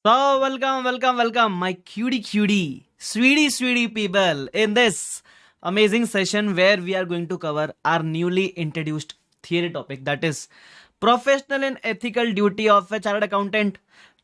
So welcome, my sweetie people in this amazing session where we are going to cover our newly introduced theory topic, that is professional and ethical duty of a chartered accountant.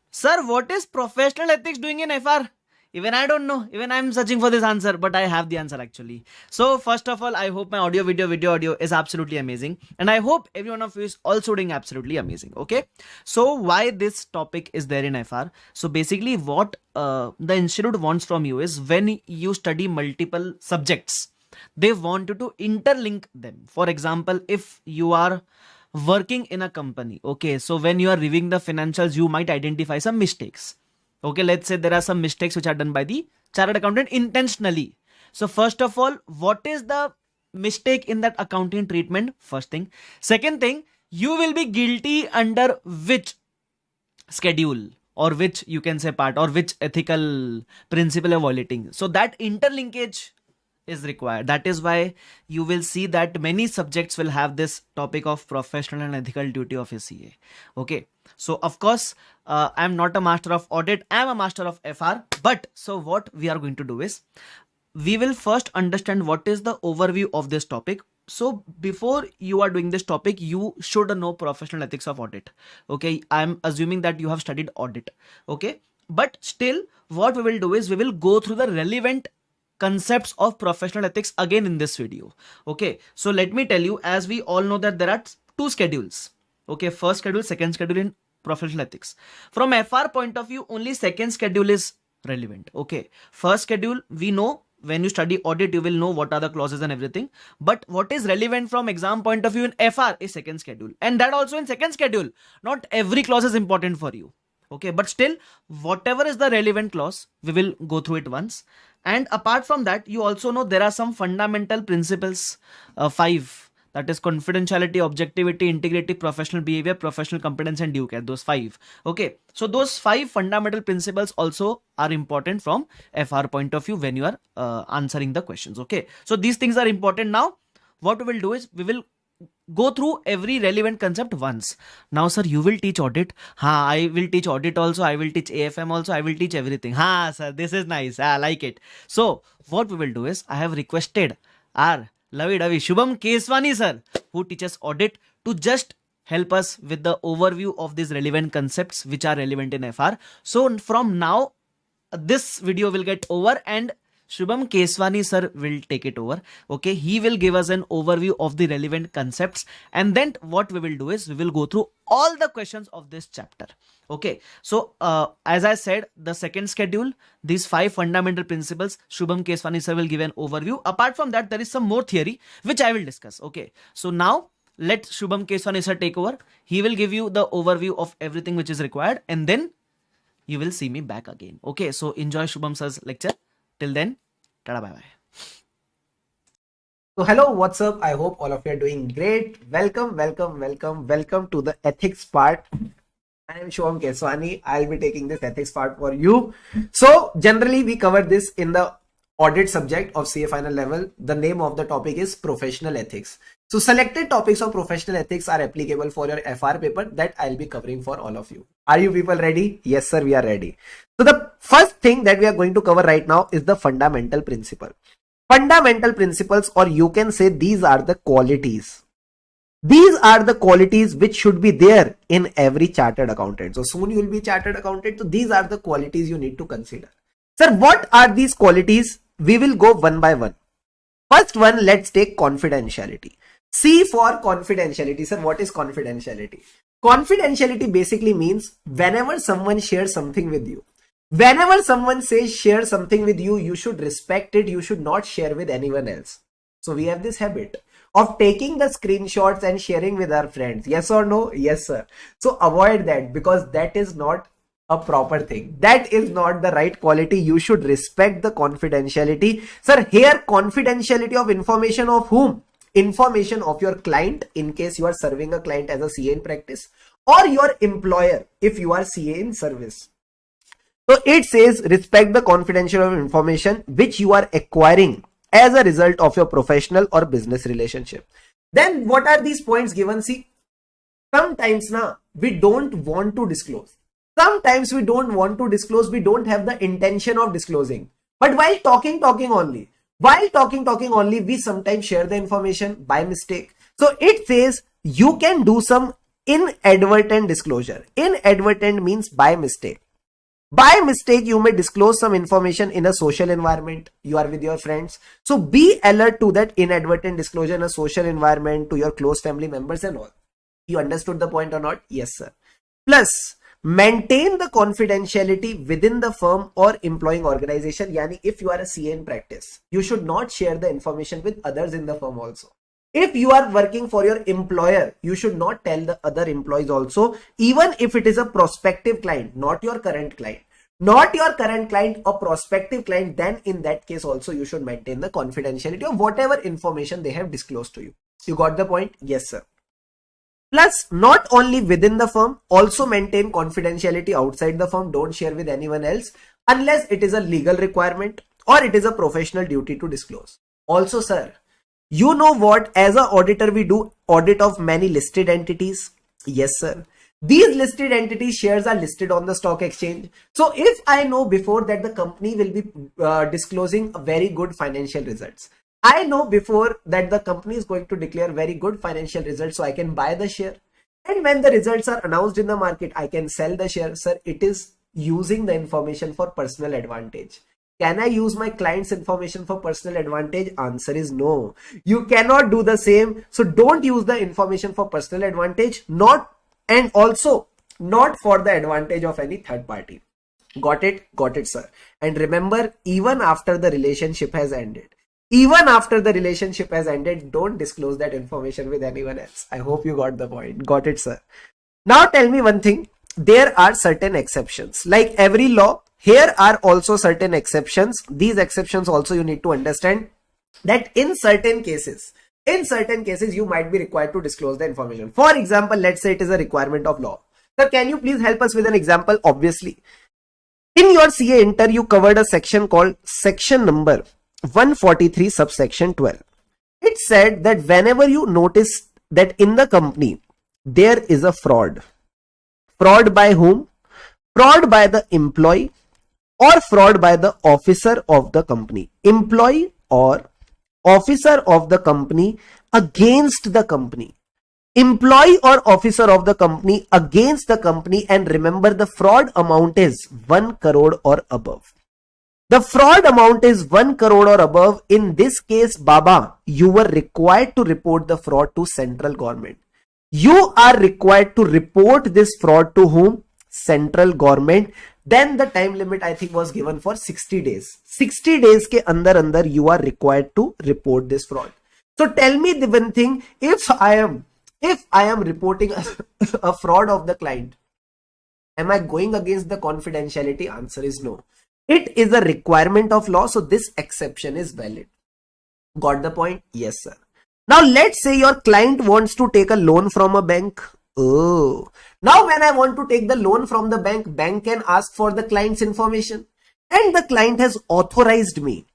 Sir, what is professional ethics doing in FR? Even I don't know. Even I'm searching for this answer, but I have the answer actually. So first of all, I hope my audio is absolutely amazing, and I hope every one of you is also doing absolutely amazing. Okay. So why this topic is there in FR? So basically, what the institute wants from you is when you study multiple subjects, they want you to interlink them. For example, if you are working in a company, okay, so when you are reviewing the financials, you might identify some mistakes. Okay, let's say there are some mistakes which are done by the chartered accountant intentionally. So first of all, what is the mistake in that accounting treatment? First thing. Second thing, you will be guilty under which schedule, or which you can say part, or which ethical principle you're violating. So that interlinkage is required. That is why you will see that many subjects will have this topic of professional and ethical duty of a CA. Okay. So of course, I'm not a master of audit. I'm a master of FR. But so what we are going to do is, we will first understand what is the overview of this topic. So before you are doing this topic, you should know professional ethics of audit. Okay. I'm assuming that you have studied audit. Okay. But still, what we will do is we will go through the relevant concepts of professional ethics again in this video. Okay, so let me tell you, as we all know that there are two schedules. Okay, first schedule, second schedule in professional ethics. From FR point of view, only second schedule is relevant. Okay, first schedule, we know when you study audit, you will know what are the clauses and everything. But what is relevant from exam point of view in FR is second schedule. And that also in second schedule. Not every clause is important for you. Okay, but still, whatever is the relevant clause, we will go through it once. And apart from that, you also know there are some fundamental principles, five, that is confidentiality, objectivity, integrity, professional behavior, professional competence, and due care. Those five. Okay, so those five fundamental principles also are important from FR point of view when you are answering the questions. Okay, so these things are important. Now what we will do is we will go through every relevant concept once. Now sir, you will teach audit? Ha, I will teach audit also, I will teach AFM also, I will teach everything. Ha sir, this is nice, I like it. So what we will do is, I have requested our lovey-dovey Shubham Keswani sir, who teaches audit, to just help us with the overview of these relevant concepts which are relevant in FR. So from now, this video will get over and Shubham Keswani sir will take it over. Okay, he will give us an overview of the relevant concepts, and then what we will do is we will go through all the questions of this chapter. Okay, so as I said, the second schedule, these five fundamental principles, Shubham Keswani sir will give an overview. Apart from that, there is some more theory which I will discuss. Okay, so now let Shubham Keswani sir take over. He will give you the overview of everything which is required, and then you will see me back again. Okay, so enjoy Shubham sir's lecture. Till then, tada, bye bye. So hello, what's up? I hope all of you are doing great. Welcome to the ethics part. I am Shubham Keswani. I'll be taking this ethics part for you. So generally we cover this in the audit subject of CA final level. The name of the topic is professional ethics. So selected topics of professional ethics are applicable for your FR paper that I'll be covering for all of you. Are you people ready? Yes sir, we are ready. So the first thing that we are going to cover right now is the fundamental principle. Fundamental principles, or you can say these are the qualities. These are the qualities which should be there in every chartered accountant. So soon you will be chartered accountant. So these are the qualities you need to consider. Sir, what are these qualities? We will go one by one. First one, let's take confidentiality. C for confidentiality. Sir, what is confidentiality? Confidentiality basically means whenever someone shares something with you, whenever someone says share something with you, you should respect it. You should not share with anyone else. So we have this habit of taking the screenshots and sharing with our friends. Yes or no? Yes sir. So avoid that, because that is not a proper thing. That is not the right quality. You should respect the confidentiality. Sir, here confidentiality of information of whom? Information of your client, in case you are serving a client as a CA in practice, or your employer if you are CA in service. So it says respect the confidential information which you are acquiring as a result of your professional or business relationship. Then what are these points given? See, sometimes we don't want to disclose. Sometimes we don't want to disclose, we don't have the intention of disclosing. But while talking only, we sometimes share the information by mistake. So it says you can do some inadvertent disclosure. Inadvertent means by mistake. By mistake, you may disclose some information in a social environment. You are with your friends. So be alert to that inadvertent disclosure in a social environment, to your close family members and all. You understood the point or not? Yes, sir. Plus, maintain the confidentiality within the firm or employing organization. Yani, if you are a CA in practice, you should not share the information with others in the firm also. If you are working for your employer, you should not tell the other employees also, even if it is a prospective client, not your current client. Not your current client or prospective client, then in that case also you should maintain the confidentiality of whatever information they have disclosed to you. You got the point? Yes, sir. Plus, not only within the firm, also maintain confidentiality outside the firm. Don't share with anyone else unless it is a legal requirement or it is a professional duty to disclose. Also, sir, you know what? As an auditor, we do audit of many listed entities. Yes, sir. These listed entities shares are listed on the stock exchange. So if I know before that the company will be disclosing very good financial results, I know before that the company is going to declare very good financial results, so I can buy the share. And when the results are announced in the market, I can sell the share. Sir, it is using the information for personal advantage. Can I use my client's information for personal advantage? Answer is no. You cannot do the same. So don't use the information for personal advantage, and also not for the advantage of any third party. Got it? Got it, sir. And remember, even after the relationship has ended, don't disclose that information with anyone else. I hope you got the point. Got it, sir. Now tell me one thing. There are certain exceptions. Like every law, here are also certain exceptions. These exceptions also you need to understand that in certain cases, you might be required to disclose the information. For example, let's say it is a requirement of law. Sir, can you please help us with an example? Obviously, in your CA Inter, you covered a section called section number 143 subsection 12. It said that whenever you notice that in the company there is a fraud by whom? Fraud by the employee or fraud by the officer of the company. Employee or officer of the company against the company. Employee or officer of the company against the company, and remember the fraud amount is 1 crore or above. The fraud amount is 1 crore or above. In this case, Baba, you were required to report the fraud to central government. You are required to report this fraud to whom? Central government. Then the time limit I think was given for 60 days. 60 days ke andar you are required to report this fraud. So tell me the one thing, if I am reporting a fraud of the client, am I going against the confidentiality? Answer is no. It is a requirement of law, so this exception is valid. Got the point? Yes, sir. Now let's say your client wants to take a loan from a bank. Oh, now when I want to take the loan from the bank can ask for the client's information, and the client has authorized me.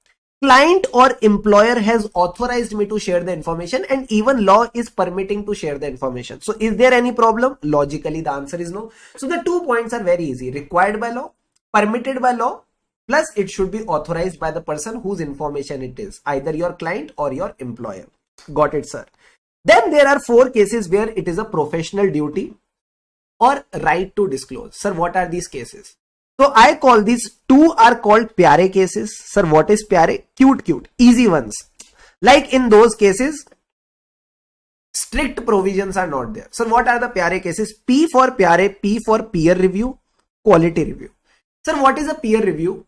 Client or employer has authorized me to share the information, and even law is permitting to share the information. So is there any problem? Logically, the answer is no. So the 2 points are very easy. Required by law, permitted by law, plus it should be authorized by the person whose information it is, either your client or your employer. Got it, sir. Then there are 4 cases where it is a professional duty or right to disclose. Sir, what are these cases? So I call these 2 are called pyare cases. Sir, what is pyare? Cute, easy ones. Like in those cases, strict provisions are not there. So what are the pyare cases? P for pyare, P for peer review, quality review. Sir, what is a peer review?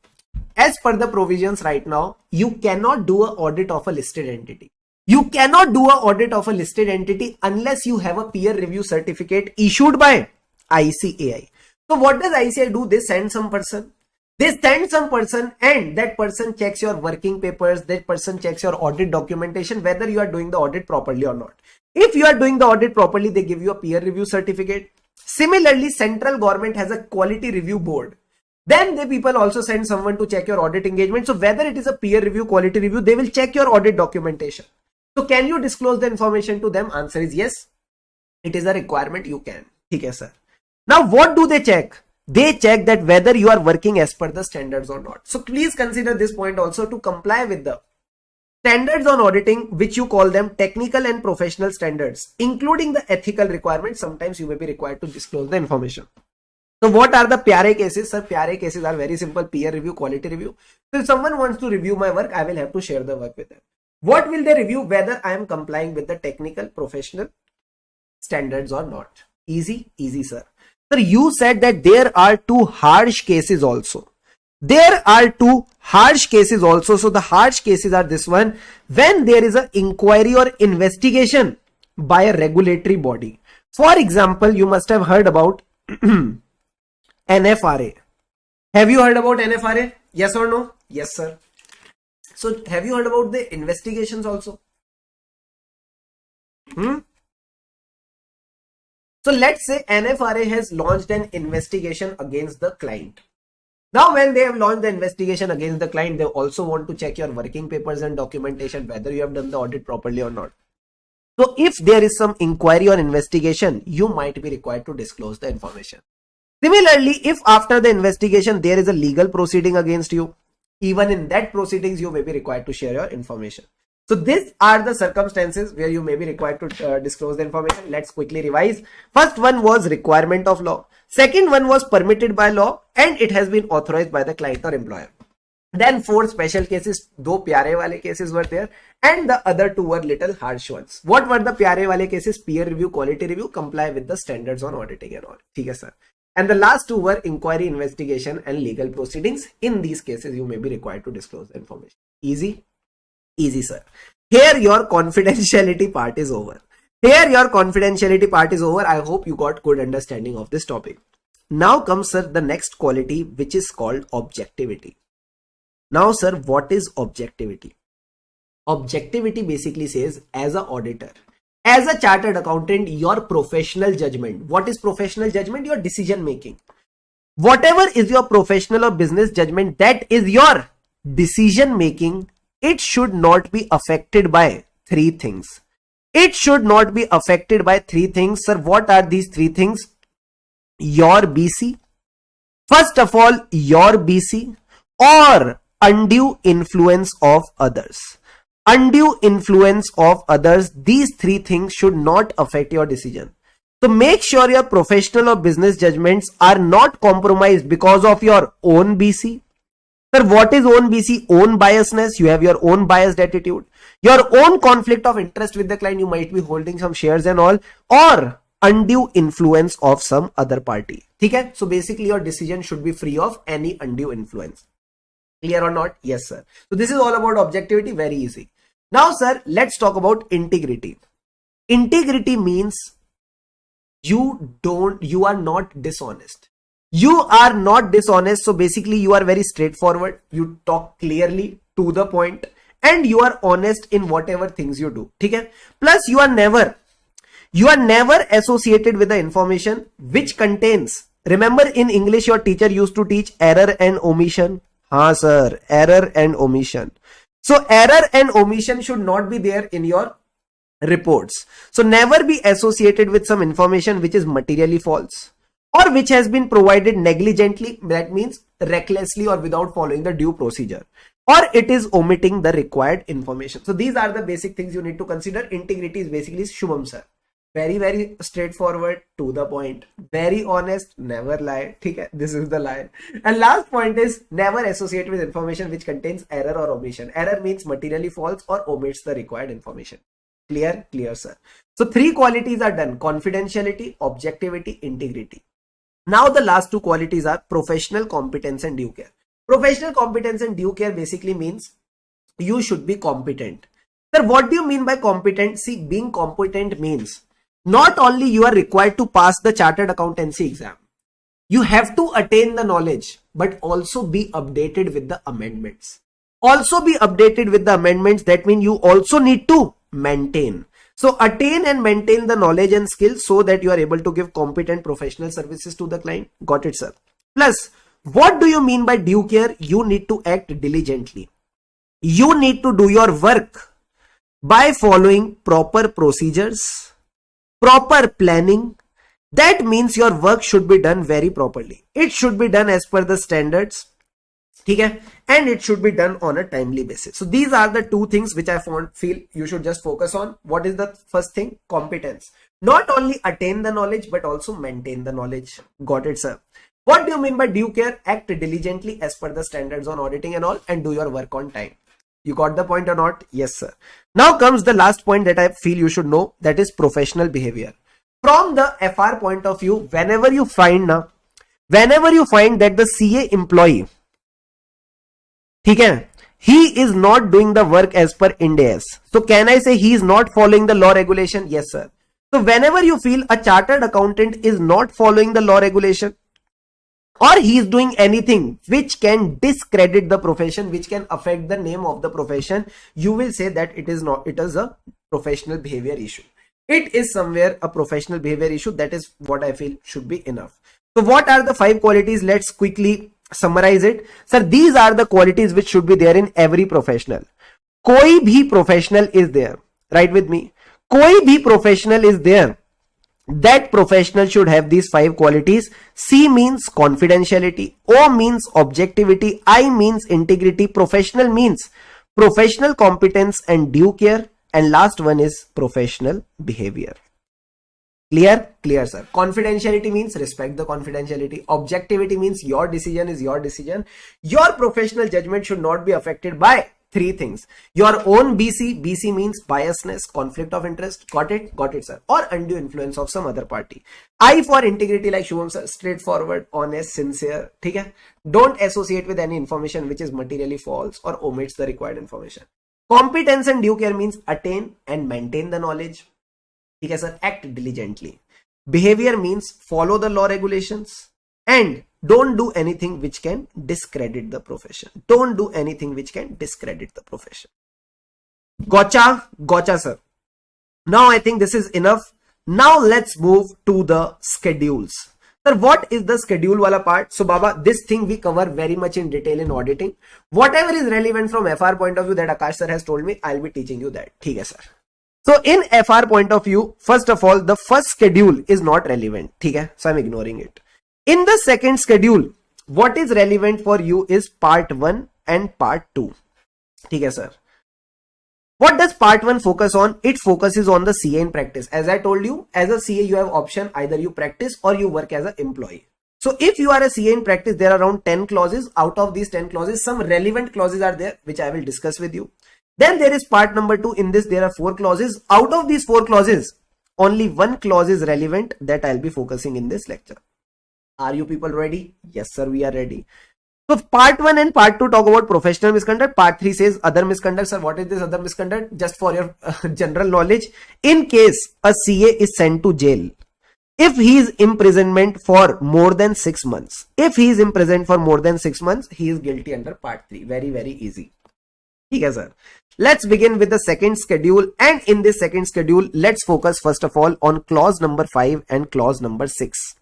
As per the provisions right now, you cannot do an audit of a listed entity. You cannot do an audit of a listed entity unless you have a peer review certificate issued by ICAI. So what does ICAI do? They send some person. And that person checks your working papers. That person checks your audit documentation, whether you are doing the audit properly or not. If you are doing the audit properly, they give you a peer review certificate. Similarly, central government has a quality review board. Then the people also send someone to check your audit engagement. So whether it is a peer review, quality review, they will check your audit documentation. So can you disclose the information to them? Answer is yes. It is a requirement, you can. Okay, sir. Now what do they check? They check that whether you are working as per the standards or not. So please consider this point also to comply with the standards on auditing, which you call them technical and professional standards, including the ethical requirements. Sometimes you may be required to disclose the information. So what are the pyare cases? Sir, pyare cases are very simple: peer review, quality review. So if someone wants to review my work, I will have to share the work with them. What will they review? Whether I am complying with the technical, professional standards or not. Easy, easy, sir. Sir, you said that there are two harsh cases also. There are two harsh cases also. So the harsh cases are this one: when there is an inquiry or investigation by a regulatory body. For example, you must have heard about NFRA. Have you heard about NFRA? Yes or no? Yes, sir. So have you heard about the investigations also? So let's say NFRA has launched an investigation against the client. Now, when they have launched the investigation against the client, they also want to check your working papers and documentation, whether you have done the audit properly or not. So if there is some inquiry or investigation, you might be required to disclose the information. Similarly, if after the investigation there is a legal proceeding against you, even in that proceedings you may be required to share your information. So these are the circumstances where you may be required to disclose the information. Let's quickly revise. First one was requirement of law. Second one was permitted by law and it has been authorized by the client or employer. Then 4 special cases, 2 pyare wale cases were there and the other 2 were little harsh ones. What were the pyare wale cases? Peer review, quality review, comply with the standards on auditing and all. Okay, sir. And the last 2 were inquiry, investigation and legal proceedings. In these cases, you may be required to disclose the information. Easy? Easy, sir. Here your confidentiality part is over. Here your confidentiality part is over. I hope you got good understanding of this topic. Now comes, sir, the next quality, which is called objectivity. Now, sir, what is objectivity? Objectivity basically says, as an auditor, as a chartered accountant, your professional judgment. What is professional judgment? Your decision making. Whatever is your professional or business judgment, that is your decision making. It should not be affected by 3 things. It should not be affected by 3 things. Sir, what are these 3 things? Your BC. First of all, your BC or undue influence of others. Undue influence of others. These 3 things should not affect your decision. So make sure your professional or business judgments are not compromised because of your own BC. Sir, what is own BC? Own biasness. You have your own biased attitude. Your own conflict of interest with the client. You might be holding some shares and all. Or undue influence of some other party. Okay? So basically your decision should be free of any undue influence. Clear or not? Yes, sir. So this is all about objectivity. Very easy. Now, sir, let's talk about integrity. Integrity means you are not dishonest. You are not dishonest. So basically you are very straightforward. You talk clearly to the point and you are honest in whatever things you do. Okay? Plus you are never associated with the information which contains, remember in English your teacher used to teach error and omission. Haan sir, error and omission. So error and omission should not be there in your reports. So never be associated with some information which is materially false or which has been provided negligently. That means recklessly or without following the due procedure, or it is omitting the required information. So these are the basic things you need to consider. Integrity is basically Shubham sir. Very, very straightforward, to the point, very honest, never lie. Okay? This is the line. And last point is never associate with information which contains error or omission. Error means materially false or omits the required information. Clear? Clear, sir. So 3 qualities are done: confidentiality, objectivity, integrity. Now the last 2 qualities are professional competence and due care. Professional competence and due care basically means you should be competent. Sir, what do you mean by competent? See, being competent means not only you are required to pass the chartered accountancy exam, you have to attain the knowledge, but also be updated with the amendments. Also be updated with the amendments. That means you also need to maintain. So attain and maintain the knowledge and skills so that you are able to give competent professional services to the client. Got it, sir? Plus, what do you mean by due care? You need to act diligently. You need to do your work by following proper procedures, proper planning, That means your work should be done very properly. It should be done as per the standards. Okay? And it should be done on a timely basis. So these are the two things which I feel you should just focus on. What is the first thing? Competence. Not only attain the knowledge, but also maintain the knowledge. Got it, sir? What do you mean by due care? Act diligently as per the standards on auditing and all, and do your work on time. You got the point or not? Yes, sir. Now comes the last point that I feel you should know, that is professional behavior. From the FR point of view, whenever you find that the CA employee, he is not doing the work as per Ind AS. So can I say he is not following the law regulation? Yes, sir. So whenever you feel a chartered accountant is not following the law regulation, or he is doing anything which can discredit the profession, which can affect the name of the profession, you will say that it is a professional behavior issue. It is somewhere a professional behavior issue. That is what I feel should be enough. So what are the 5 qualities? Let's quickly summarize it. Sir, these are the qualities which should be there in every professional. Koi bhi professional is there. Write with me. Koi bhi professional is there. That professional should have these 5 qualities. C means confidentiality. O means objectivity. I means integrity. Professional means professional competence and due care. And last one is professional behavior. Clear? Clear, sir. Confidentiality means respect the confidentiality. Objectivity means your decision is your decision. Your professional judgment should not be affected by 3 things. Your own BC. BC means biasness, conflict of interest. Got it? Got it, sir. Or undue influence of some other party. I for integrity, like Shubham sir, straightforward, honest, sincere. Okay? Don't associate with any information which is materially false or omits the required information. Competence and due care means attain and maintain the knowledge. Okay, sir. Act diligently. Behavior means follow the law regulations and don't do anything which can discredit the profession. Don't do anything which can discredit the profession. Gotcha? Gotcha, sir. Now I think this is enough. Now let's move to the schedules. Sir, what is the schedule wala part? So Baba, this thing we cover very much in detail in auditing. Whatever is relevant from FR point of view that Aakash sir has told me, I'll be teaching you that. Okay, sir. So in FR point of view, first of all, the first schedule is not relevant. Okay? So I'm ignoring it. In the second schedule, what is relevant for you is part 1 and part 2. Okay, sir. What does part 1 focus on? It focuses on the CA in practice. As I told you, as a CA, you have option, either you practice or you work as an employee. So if you are a CA in practice, there are around 10 clauses. Out of these 10 clauses, some relevant clauses are there, which I will discuss with you. Then there is part number 2. In this, there are 4 clauses. Out of these 4 clauses, only 1 clause is relevant that I'll be focusing in this lecture. Are you people ready? Yes, sir, we are ready. So part 1 and part 2 talk about professional misconduct. Part 3 says other misconduct. Sir, what is this other misconduct? Just for your general knowledge. In case a CA is sent to jail, if he is imprisonment for more than 6 months, he is guilty under part 3. Very, very easy. Okay, sir. Let's begin with the second schedule, and in this second schedule, let's focus first of all on clause number 5 and clause number 6.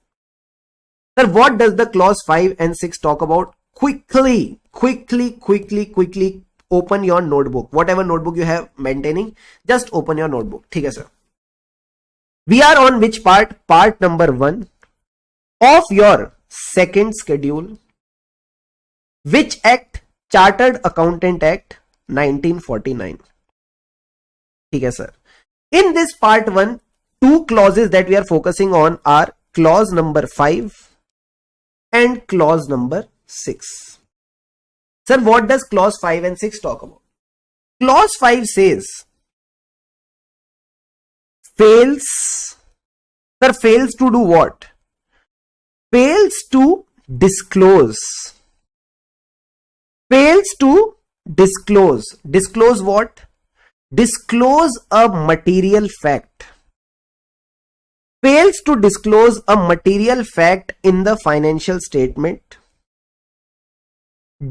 Sir, what does the clause 5 and 6 talk about? Quickly open your notebook. Whatever notebook you have maintaining, just open your notebook. Okay, sir. We are on which part? Part number 1 of your second schedule. Which act? Chartered Accountant Act 1949. Okay, sir. In this part 1, 2 clauses that we are focusing on are clause number 5 and clause number 6. Sir, what does clause 5 and 6 talk about? Clause 5 says fails. Sir, fails to do what? Fails to disclose. Fails to disclose. Disclose what? Disclose a material fact. Fails to disclose a material fact in the financial statement,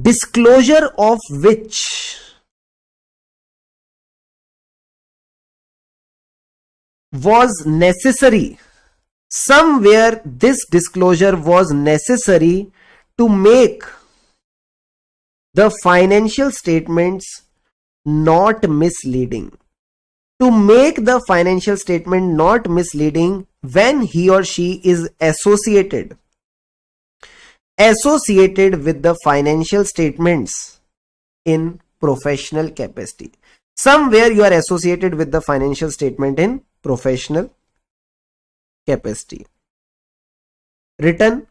disclosure of which was necessary. Somewhere this disclosure was necessary to make the financial statements not misleading. To make the financial statement not misleading, when he or she is associated with the financial statements in professional capacity. Somewhere you are associated with the financial statement in professional capacity. Written,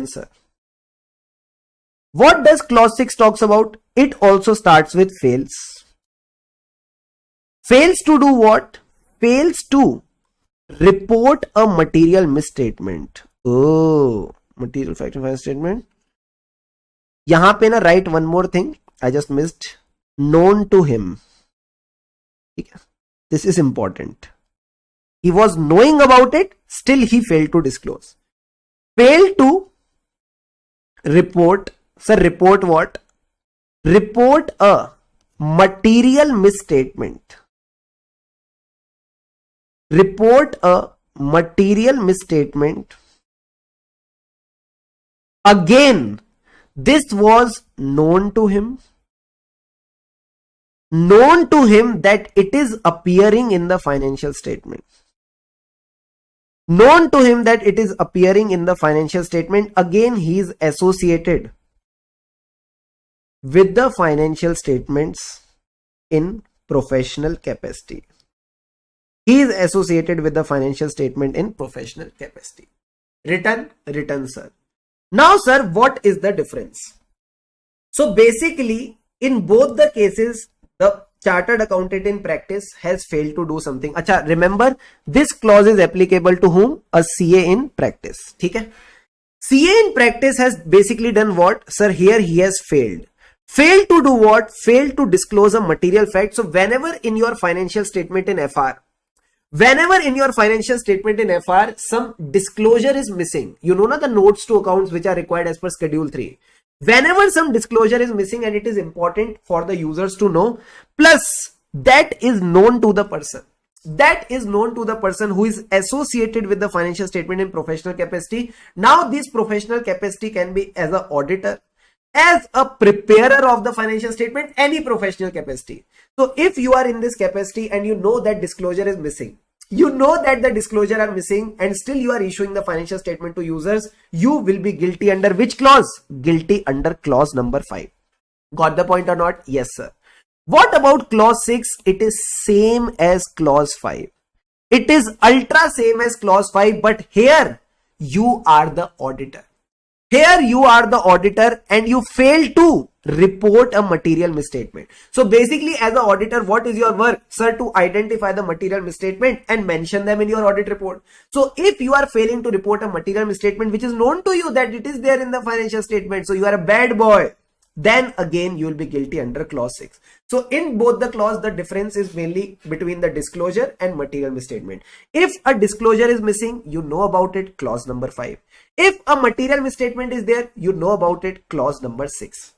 sir. What does clause 6 talks about? It also starts with fails. Fails to do what? Fails to report a material misstatement. Oh, material fact and financial statement. यहाँ पे ना write one more thing. I just missed. Known to him. This is important. He was knowing about it, still he failed to disclose. Failed to report. Sir, report what? Report a material misstatement. Report a material misstatement. Again, this was known to him. Known to him that it is appearing in the financial statement. Known to him that it is appearing in the financial statement. Again, he is associated with the financial statements in professional capacity. He is associated with the financial statement in professional capacity. Written, sir. Now, sir, what is the difference? So basically, in both the cases, the chartered accountant in practice has failed to do something. Acha, remember, this clause is applicable to whom? A CA in practice. Okay? CA in practice has basically done what? Sir, here he has failed. Failed to do what? Failed to disclose a material fact. So whenever in your financial statement in FR, some disclosure is missing, you know, the notes to accounts which are required as per schedule 3. Whenever some disclosure is missing and it is important for the users to know, plus that is known to the person. That is known to the person who is associated with the financial statement in professional capacity. Now this professional capacity can be as an auditor, as a preparer of the financial statement, any professional capacity. So if you are in this capacity and you know that disclosure is missing, you know that the disclosure are missing and still you are issuing the financial statement to users, you will be guilty under which clause? Guilty under clause number 5. Got the point or not? Yes, sir. What about clause 6? It is same as clause 5. It is ultra same as clause 5, but here you are the auditor. Here you are the auditor and you fail to report a material misstatement. So basically, as an auditor, what is your work? Sir, to identify the material misstatement and mention them in your audit report. So if you are failing to report a material misstatement which is known to you that it is there in the financial statement, so you are a bad boy, then again you will be guilty under clause 6. So in both the clause, the difference is mainly between the disclosure and material misstatement. If a disclosure is missing, you know about it, clause number 5. If a material misstatement is there, you know about it, clause number 6.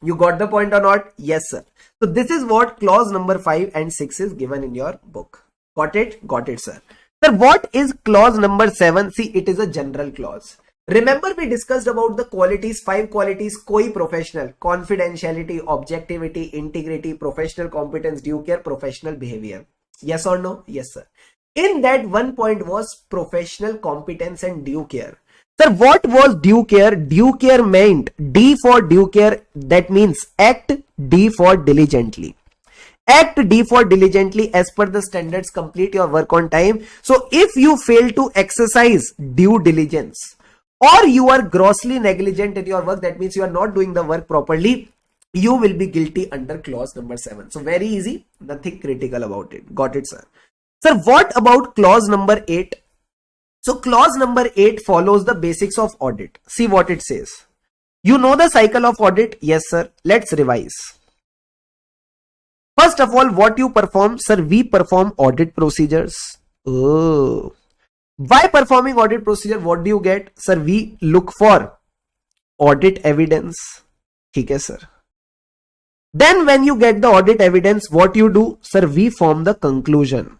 You got the point or not? Yes, sir. So this is what clause number 5 and 6 is given in your book. Got it? Got it, sir. Sir, what is clause number 7? See, it is a general clause. Remember, we discussed about the qualities, 5 qualities, koi professional, confidentiality, objectivity, integrity, professional competence, due care, professional behavior. Yes or no? Yes, sir. In that, one point was professional competence and due care. Sir, what was due care? Due care meant D for due care. That means act, D for diligently. Act, D for diligently as per the standards, complete your work on time. So if you fail to exercise due diligence or you are grossly negligent in your work, that means you are not doing the work properly, you will be guilty under clause number 7. So very easy, nothing critical about it. Got it, sir. Sir, what about clause number 8? So clause number 8 follows the basics of audit. See what it says. You know the cycle of audit? Yes, sir. Let's revise. First of all, what you perform? Sir, we perform audit procedures. Oh. By performing audit procedure, what do you get? Sir, we look for audit evidence. Okay, sir. Then when you get the audit evidence, what you do? Sir, we form the conclusion.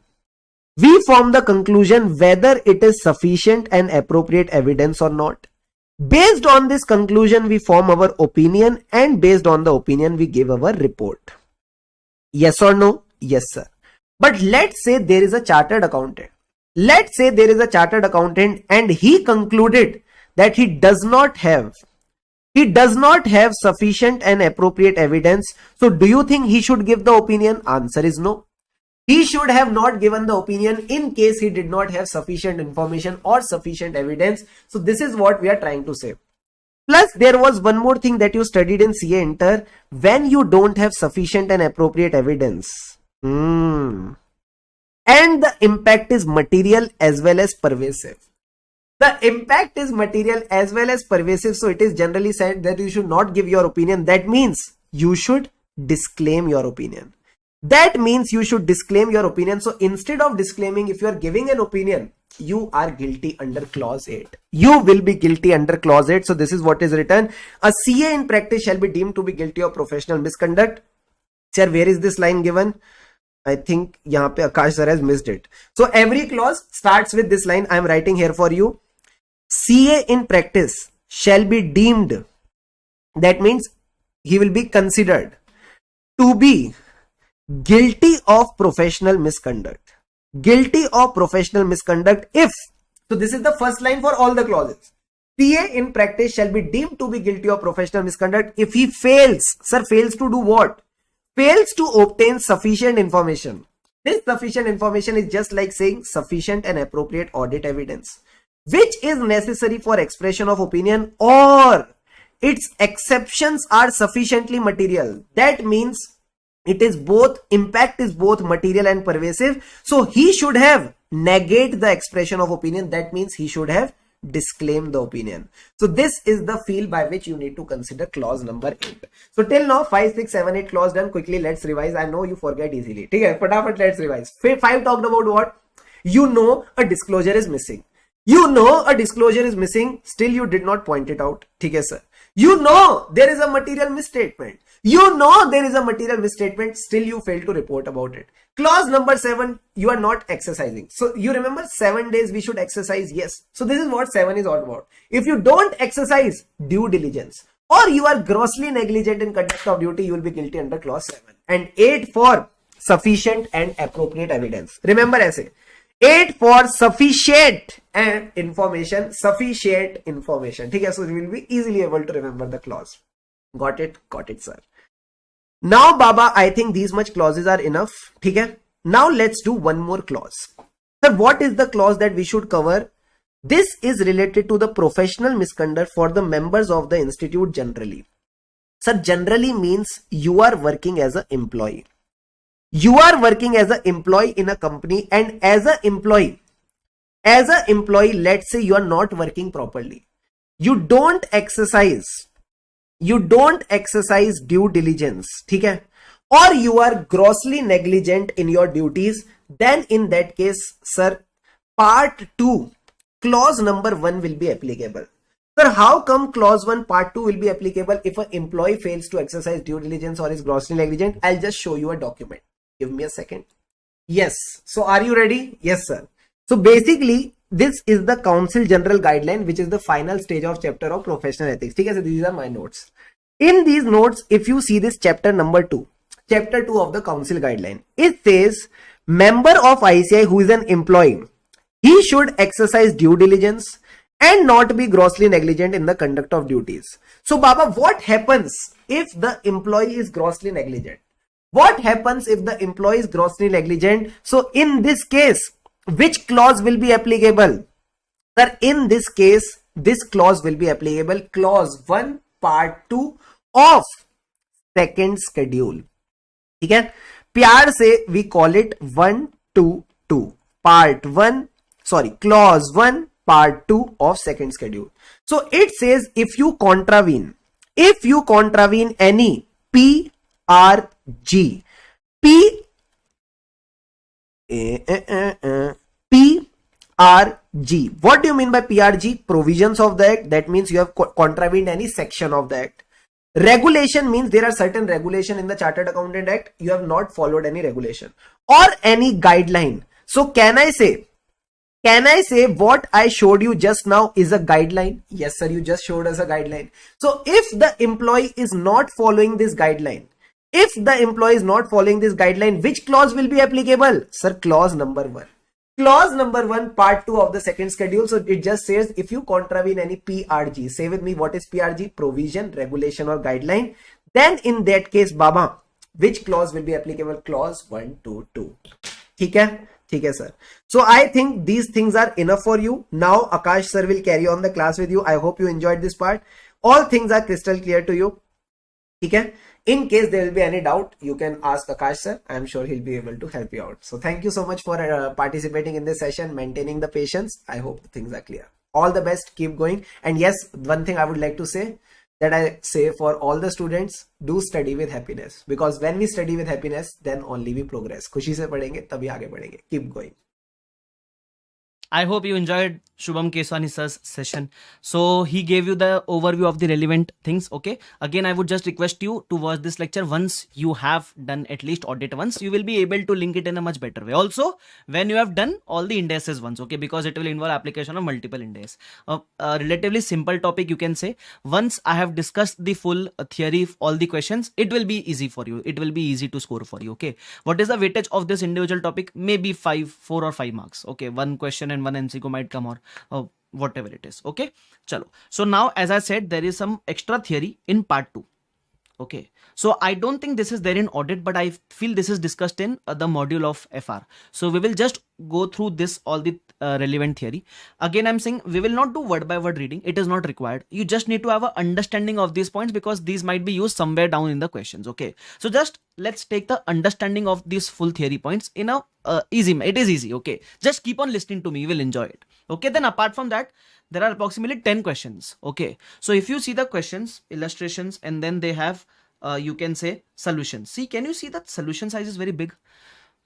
We form the conclusion whether it is sufficient and appropriate evidence or not. Based on this conclusion, we form our opinion, and based on the opinion, we give our report. Yes or no? Yes, sir. But let's say there is a chartered accountant. Let's say there is a chartered accountant and he concluded that he does not have sufficient and appropriate evidence. So do you think he should give the opinion? Answer is no. He should have not given the opinion in case he did not have sufficient information or sufficient evidence. So this is what we are trying to say. Plus, there was one more thing that you studied in CA Inter. When you don't have sufficient and appropriate evidence, and the impact is material as well as pervasive. The impact is material as well as pervasive. So it is generally said that you should not give your opinion. That means you should disclaim your opinion. That means you should disclaim your opinion. So instead of disclaiming, if you are giving an opinion, you are guilty under clause 8. You will be guilty under clause 8. So this is what is written. A CA in practice shall be deemed to be guilty of professional misconduct. Sir, where is this line given? I think yahan pe Aakash sir has missed it. So every clause starts with this line. I am writing here for you. CA in practice shall be deemed. That means he will be considered to be guilty of professional misconduct. Guilty of professional misconduct if, so this is the first line for all the clauses. CA in practice shall be deemed to be guilty of professional misconduct if he fails. Sir, fails to do what? Fails to obtain sufficient information. This sufficient information is just like saying sufficient and appropriate audit evidence, which is necessary for expression of opinion, or its exceptions are sufficiently material. That means it is both, impact is both material and pervasive. So he should have negate the expression of opinion. That means he should have disclaim the opinion. So this is the field by which you need to consider clause number 8. So till now 5, 6, 7, 8 clause done. Quickly let's revise. I know you forget easily. Okay, fatafat let's revise. 5 talked about what? You know a disclosure is missing. You know a disclosure is missing. Still you did not point it out. Okay, sir. You know there is a material misstatement. You know there is a material misstatement. Still you fail to report about it. Clause number 7, you are not exercising. So you remember 7 days we should exercise. Yes. So this is what 7 is all about. If you don't exercise due diligence or you are grossly negligent in conduct of duty, you will be guilty under clause 7. And 8 for sufficient and appropriate evidence. Remember ऐसे. 8 for sufficient and information. Sufficient information. ठीक है. So you will be easily able to remember the clause. Got it? Got it, sir. Now, Baba, I think these much clauses are enough. ठीक है. Now let's do one more clause. Sir, what is the clause that we should cover? This is related to the professional misconduct for the members of the institute generally. Sir, generally means you are working as an employee. You are working as an employee in a company, and as an employee, let's say you are not working properly. You don't exercise due diligence, ठीक है? Or you are grossly negligent in your duties, then in that case, sir, part 2, clause number 1 will be applicable. Sir, how come clause 1 part 2 will be applicable if an employee fails to exercise due diligence or is grossly negligent? I'll just show you a document. Give me a second. Yes. So are you ready? Yes, sir. So basically, this is the Council General Guideline, which is the final stage of chapter of professional ethics. Okay, so these are my notes. In these notes, if you see this chapter number 2, chapter 2 of the Council Guideline, it says member of ICI who is an employee, he should exercise due diligence and not be grossly negligent in the conduct of duties. So Baba, what happens if the employee is grossly negligent? What happens if the employee is grossly negligent? So in this case, which clause will be applicable? Sir, in this case, this clause will be applicable. Clause 1, part 2 of second schedule. ठीक है? प्यार से we call it 122. Part 1, sorry, clause 1, part 2 of second schedule. So it says if you contravene any PRG. PRG. What do you mean by PRG? Provisions of the act. That means you have contravened any section of the act. Regulation means there are certain regulation in the Chartered Accountant Act. You have not followed any regulation or any guideline. So can I say what I showed you just now is a guideline? Yes, sir. You just showed us a guideline. So if the employee is not following this guideline, which clause will be applicable? Sir, clause number 1. Clause number 1, part 2 of the second schedule. So it just says if you contravene any PRG, say with me, what is PRG? Provision, regulation or guideline. Then in that case, Baba, which clause will be applicable? Clause 1, 2, 2. ठीक है sir. So I think these things are enough for you. Now Akash sir will carry on the class with you. I hope you enjoyed this part. All things are crystal clear to you. Okay. In case there will be any doubt, you can ask Akash sir. I am sure he'll be able to help you out. So thank you so much for participating in this session, maintaining the patience. I hope things are clear. All the best. Keep going. And yes, one thing I would like to say, that I say for all the students, do study with happiness, because when we study with happiness, then only we progress. खुशी से पढ़ेंगे तभी आगे बढ़ेंगे. Keep going. I hope you enjoyed Shubham Keswani sir's session. So he gave you the overview of the relevant things. Okay. Again, I would just request you to watch this lecture once you have done at least audit once. You will be able to link it in a much better way. Also, when you have done all the indices once, okay, because it will involve application of multiple indices. A relatively simple topic, you can say. Once I have discussed the full theory, all the questions, it will be easy for you. It will be easy to score for you. Okay. What is the weightage of this individual topic? Maybe 4 or 5 marks. Okay. One question and one MCQ might come, or whatever it is. Okay, chalo. So now, as I said, there is some extra theory in part 2. Okay, so I don't think this is there in audit, but I feel this is discussed in the module of FR. So we will just go through this, all the relevant theory. Again, I'm saying we will not do word by word reading. It is not required. You just need to have an understanding of these points, because these might be used somewhere down in the questions. Okay, so just let's take the understanding of these full theory points in a easy. It is easy. Okay, just keep on listening to me. You will enjoy it. Okay, then apart from that, there are approximately 10 questions. Okay, so if you see the questions, illustrations, and then they have you can say solutions. See, can you see that solution size is very big?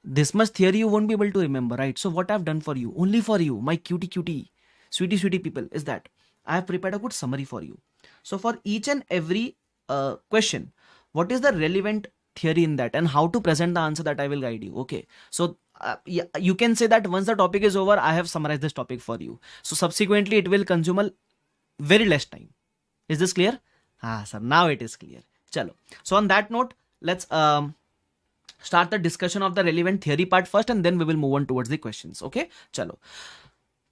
This much theory you won't be able to remember, right? So what I've done for you, only for you, my cutie sweetie people, is that I have prepared a good summary for you. So for each and every question, what is the relevant theory in that, and how to present the answer, that I will guide you. Okay, so yeah, you can say that once the topic is over, I have summarized this topic for you. So subsequently, it will consume a very less time. Is this clear? Sir, now it is clear. Chalo. So on that note, let's start the discussion of the relevant theory part first, and then we will move on towards the questions. Okay, chalo.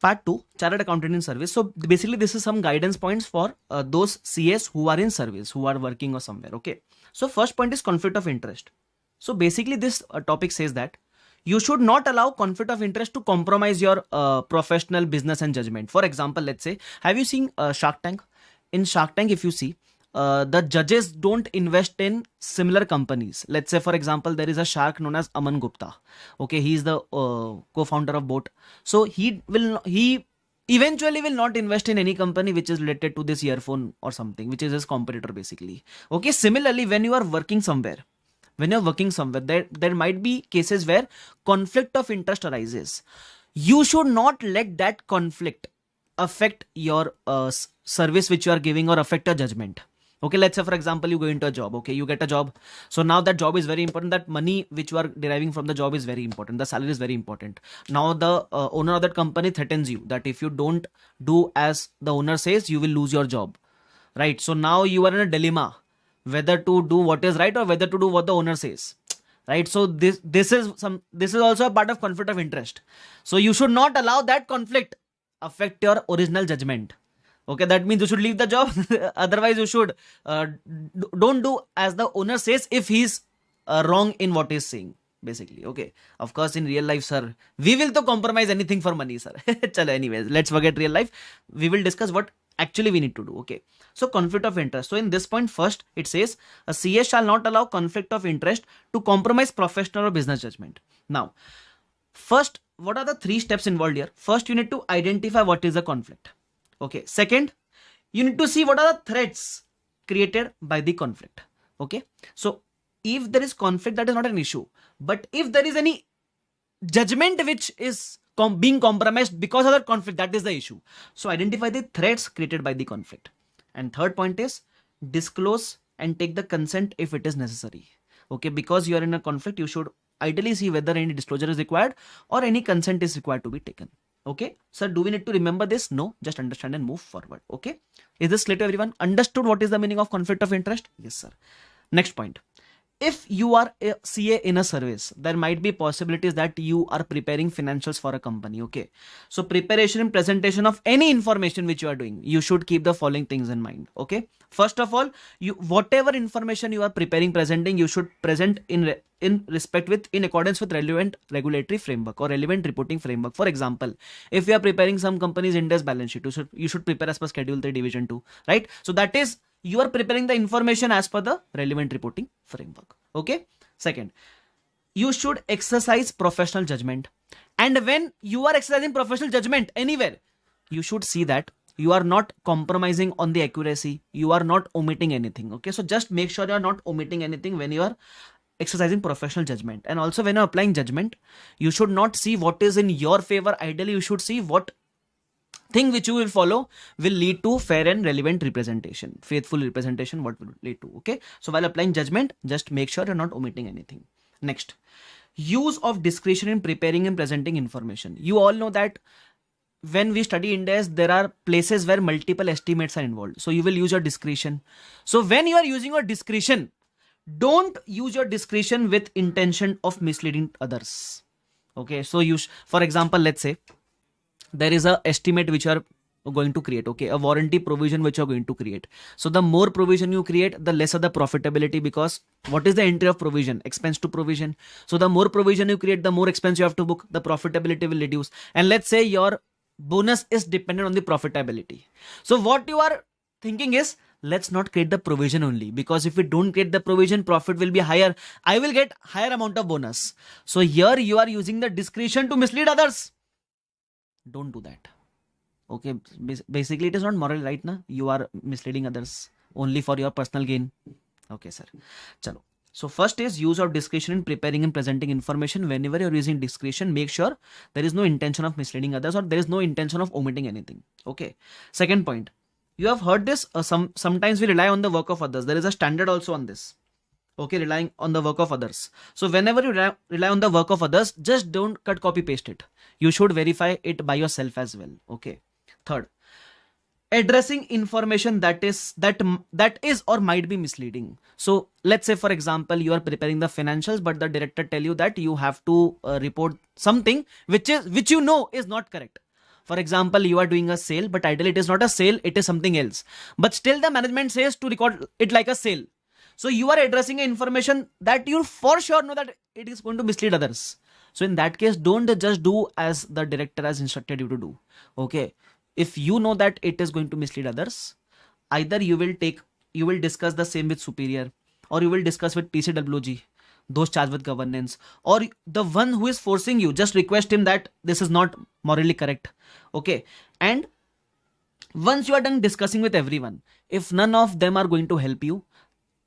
Part 2, Chartered Accountant in Service. So basically, this is some guidance points for those CS who are in service, who are working or somewhere. Okay. So first point is conflict of interest. So basically, this topic says that you should not allow conflict of interest to compromise your professional business and judgment. For example, let's say, have you seen Shark Tank? In Shark Tank, if you see, the judges don't invest in similar companies. Let's say, for example, there is a shark known as Aman Gupta. Okay, he is the co-founder of Boat. So he eventually will not invest in any company which is related to this earphone or something, which is his competitor basically. Okay, similarly, when you are working somewhere, there might be cases where conflict of interest arises. You should not let that conflict affect your service which you are giving, or affect your judgment. Okay, let's say, for example, you go into a job. Okay, you get a job. So now that job is very important. That money which you are deriving from the job is very important. The salary is very important. Now the owner of that company threatens you that if you don't do as the owner says, you will lose your job. Right? So now you are in a dilemma, whether to do what is right or whether to do what the owner says. Right? So this is also a part of conflict of interest. So you should not allow that conflict affect your original judgment. Okay, that means you should leave the job. Otherwise, you should don't do as the owner says if he's wrong in what he's saying. Basically, okay. Of course, in real life, sir, we will to compromise anything for money, sir. Chalo, anyways, let's forget real life. We will discuss what actually we need to do. Okay. So conflict of interest. So in this point, first it says a CS shall not allow conflict of interest to compromise professional or business judgment. Now, first, what are the 3 steps involved here? First, you need to identify what is the conflict. Okay. Second, you need to see what are the threats created by the conflict. Okay. So if there is conflict, that is not an issue. But if there is any judgment which is being compromised because of that conflict, that is the issue. So identify the threats created by the conflict. And third point is disclose and take the consent if it is necessary. Okay. Because you are in a conflict, you should ideally see whether any disclosure is required or any consent is required to be taken. Okay, sir, do we need to remember this? No, just understand and move forward. Okay, is this clear to everyone? Understood what is the meaning of conflict of interest? Yes, sir. Next point. if you are a CA in a service, there might be possibilities that you are preparing financials for a company. Okay, so preparation and presentation of any information which you are doing, you should keep the following things in mind. Okay, first of all, you whatever information you are preparing, presenting, you should present in respect with, in accordance with relevant regulatory framework or relevant reporting framework. For example, if you are preparing some company's Ind AS balance sheet, you should prepare as per Schedule 3 Division 2, right? So that is, you are preparing the information as per the relevant reporting framework. Okay, second, you should exercise professional judgment, and when you are exercising professional judgment anywhere, you should see that you are not compromising on the accuracy, you are not omitting anything. Okay, so just make sure you are not omitting anything when you are exercising professional judgment. And also, when you're applying judgment, you should not see what is in your favor. Ideally, you should see what thing which you will follow will lead to fair and relevant representation, faithful representation, what will lead to. Okay, so while applying judgment, just make sure you're not omitting anything. Next, use of discretion in preparing and presenting information. You all know that when we study Ind AS, there are places where multiple estimates are involved, so you will use your discretion. So when you are using your discretion, don't use your discretion with intention of misleading others. Okay, so for example, let's say there is a estimate which you are going to create. Okay, a warranty provision which you are going to create. So the more provision you create, the lesser the profitability, because what is the entry of provision? Expense to provision. So the more provision you create, the more expense you have to book, the profitability will reduce. And let's say your bonus is dependent on the profitability. So what you are thinking is, let's not create the provision only, because if we don't create the provision, profit will be higher, I will get higher amount of bonus. So here you are using the discretion to mislead others. Don't do that. Okay, basically it is not moral, right? Na, you are misleading others only for your personal gain. Okay, sir. Chalo. So first is use of discretion in preparing and presenting information. Whenever you're using discretion, make sure there is no intention of misleading others, or there is no intention of omitting anything. Okay. Second point, you have heard this. Sometimes we rely on the work of others. There is a standard also on this. Okay, relying on the work of others. So whenever you rely on the work of others, just don't cut, copy, paste it. You should verify it by yourself as well. Okay. Third, addressing information that is or might be misleading. So let's say, for example, you are preparing the financials, but the director tell you that you have to report something which you know is not correct. For example, you are doing a sale, but ideally it is not a sale, it is something else. But still the management says to record it like a sale. So you are addressing information that you for sure know that it is going to mislead others. So in that case, don't just do as the director has instructed you to do. Okay. If you know that it is going to mislead others, either you will discuss the same with superior, or you will discuss with PCWG, those charged with governance, or the one who is forcing you, just request him that this is not morally correct. Okay. And once you are done discussing with everyone, if none of them are going to help you,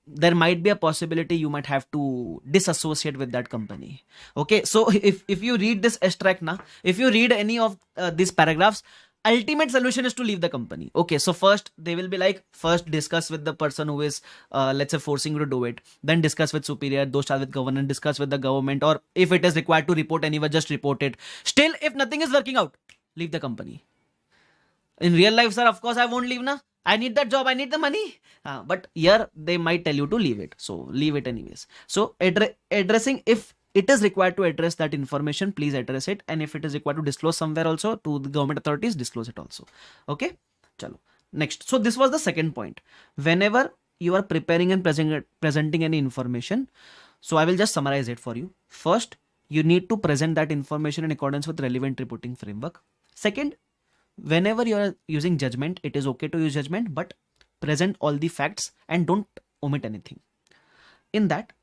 there might be a possibility you might have to disassociate with that company. Okay, so if you read this extract now, if you read any of these paragraphs, ultimate solution is to leave the company. Okay, so first they will be like, first discuss with the person who is let's say forcing you to do it, then discuss with superior, those charged with governance, discuss with the government, or if it is required to report anywhere, just report it. Still, if nothing is working out, leave the company. In real life, sir, of course I won't leave na. I need that job, I need the money. But here they might tell you to leave it. So leave it anyways. So addressing, if it is required to address that information, please address it. And if it is required to disclose somewhere also to the government authorities, disclose it also. Okay. Chalo. Next. So this was the second point. Whenever you are preparing and presenting any information, so I will just summarize it for you. First, you need to present that information in accordance with relevant reporting framework. Second, whenever you are using judgment, it is okay to use judgment, but present all the facts and don't omit anything. In that,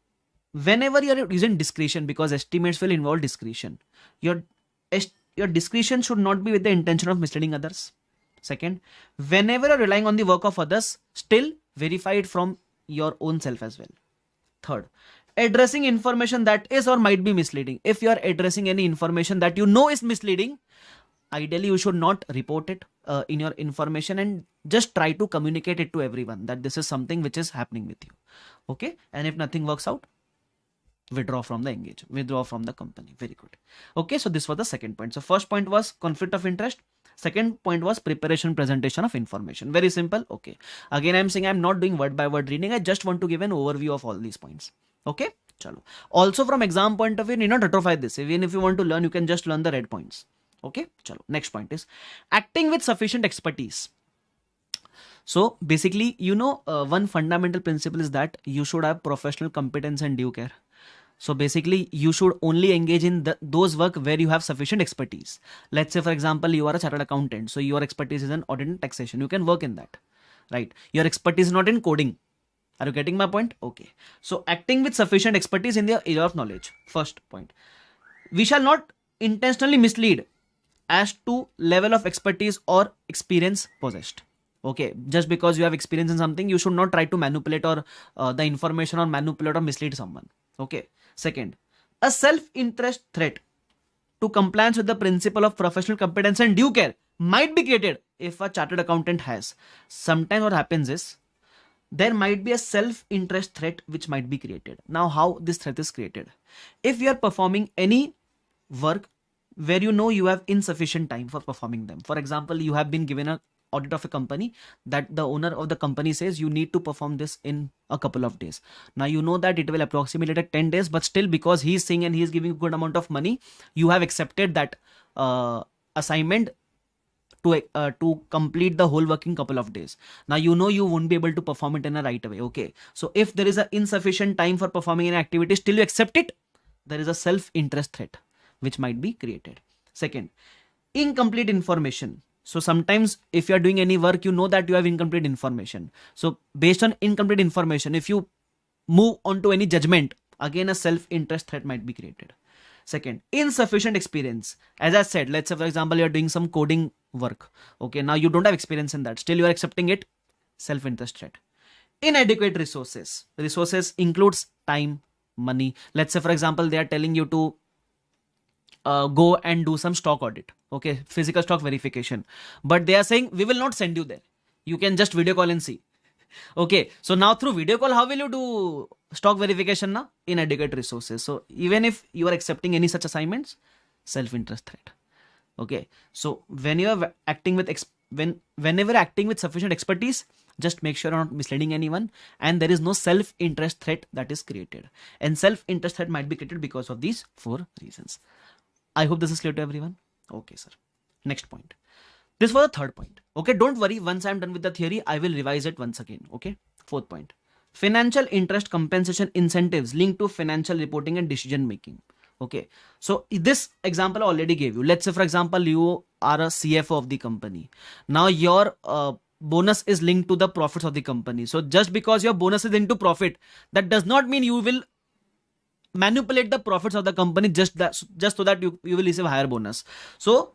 whenever you are using discretion, because estimates will involve discretion, your discretion should not be with the intention of misleading others. Second, whenever you are relying on the work of others, still verify it from your own self as well. Third, addressing information that is or might be misleading. If you are addressing any information that you know is misleading, ideally you should not report it in your information, and just try to communicate it to everyone that this is something which is happening with you. Okay. And if nothing works out, withdraw from the company. Very good. Okay. So this was the second point. So first point was conflict of interest. Second point was preparation, presentation of information. Very simple. Okay. Again, I'm saying I'm not doing word by word reading. I just want to give an overview of all these points. Okay, chalo. Also from exam point of view, you need not atrophy this. Even if you want to learn, you can just learn the red points. Okay, chalo. Next point is acting with sufficient expertise. So basically, one fundamental principle is that you should have professional competence and due care. So basically, you should only engage in those work where you have sufficient expertise. Let's say, for example, you are a chartered accountant. So your expertise is in audit and taxation. You can work in that, right? Your expertise is not in coding. Are you getting my point? Okay. So acting with sufficient expertise in the area of knowledge. First point. We shall not intentionally mislead as to level of expertise or experience possessed. Okay, just because you have experience in something, you should not try to manipulate or the information or manipulate or mislead someone. Okay. Second, a self-interest threat to compliance with the principle of professional competence and due care might be created if a chartered accountant has. Sometimes what happens is there might be a self-interest threat which might be created. Now, how this threat is created? If you are performing any work where you have insufficient time for performing them. For example, you have been given a audit of a company that the owner of the company says you need to perform this in a couple of days. Now you know that it will approximate at 10 days, but still because he is saying and he is giving a good amount of money, you have accepted that assignment to complete the whole work in couple of days. Now you won't be able to perform it in a right way. Okay, so if there is a insufficient time for performing an activity, still you accept it, there is a self-interest threat which might be created. Second, incomplete information. So sometimes if you are doing any work, you know that you have incomplete information. So based on incomplete information, if you move on to any judgment, again a self-interest threat might be created. Second, insufficient experience. As I said, let's say for example, you are doing some coding work. Okay, now you don't have experience in that. Still you are accepting it. Self-interest threat. Inadequate resources. Resources includes time, money. Let's say for example, they are telling you to go and do some stock audit. Okay, physical stock verification. But they are saying we will not send you there. You can just video call and see. Okay, so now through video call, how will you do stock verification now? Inadequate resources. So even if you are accepting any such assignments, self-interest threat. Okay, so when you are acting with whenever acting with sufficient expertise, just make sure you're not misleading anyone and there is no self-interest threat that is created. And self-interest threat might be created because of these 4 reasons. I hope this is clear to everyone. Okay, sir. Next point. This was the 3rd point. Okay, don't worry. Once I'm done with the theory, I will revise it once again. Okay. 4th point. Financial interest compensation incentives linked to financial reporting and decision making. Okay. So this example I already gave you. Let's say, for example, you are a CFO of the company. Now your bonus is linked to the profits of the company. So just because your bonus is linked to profit, that does not mean you will manipulate the profits of the company just so that you will receive higher bonus. So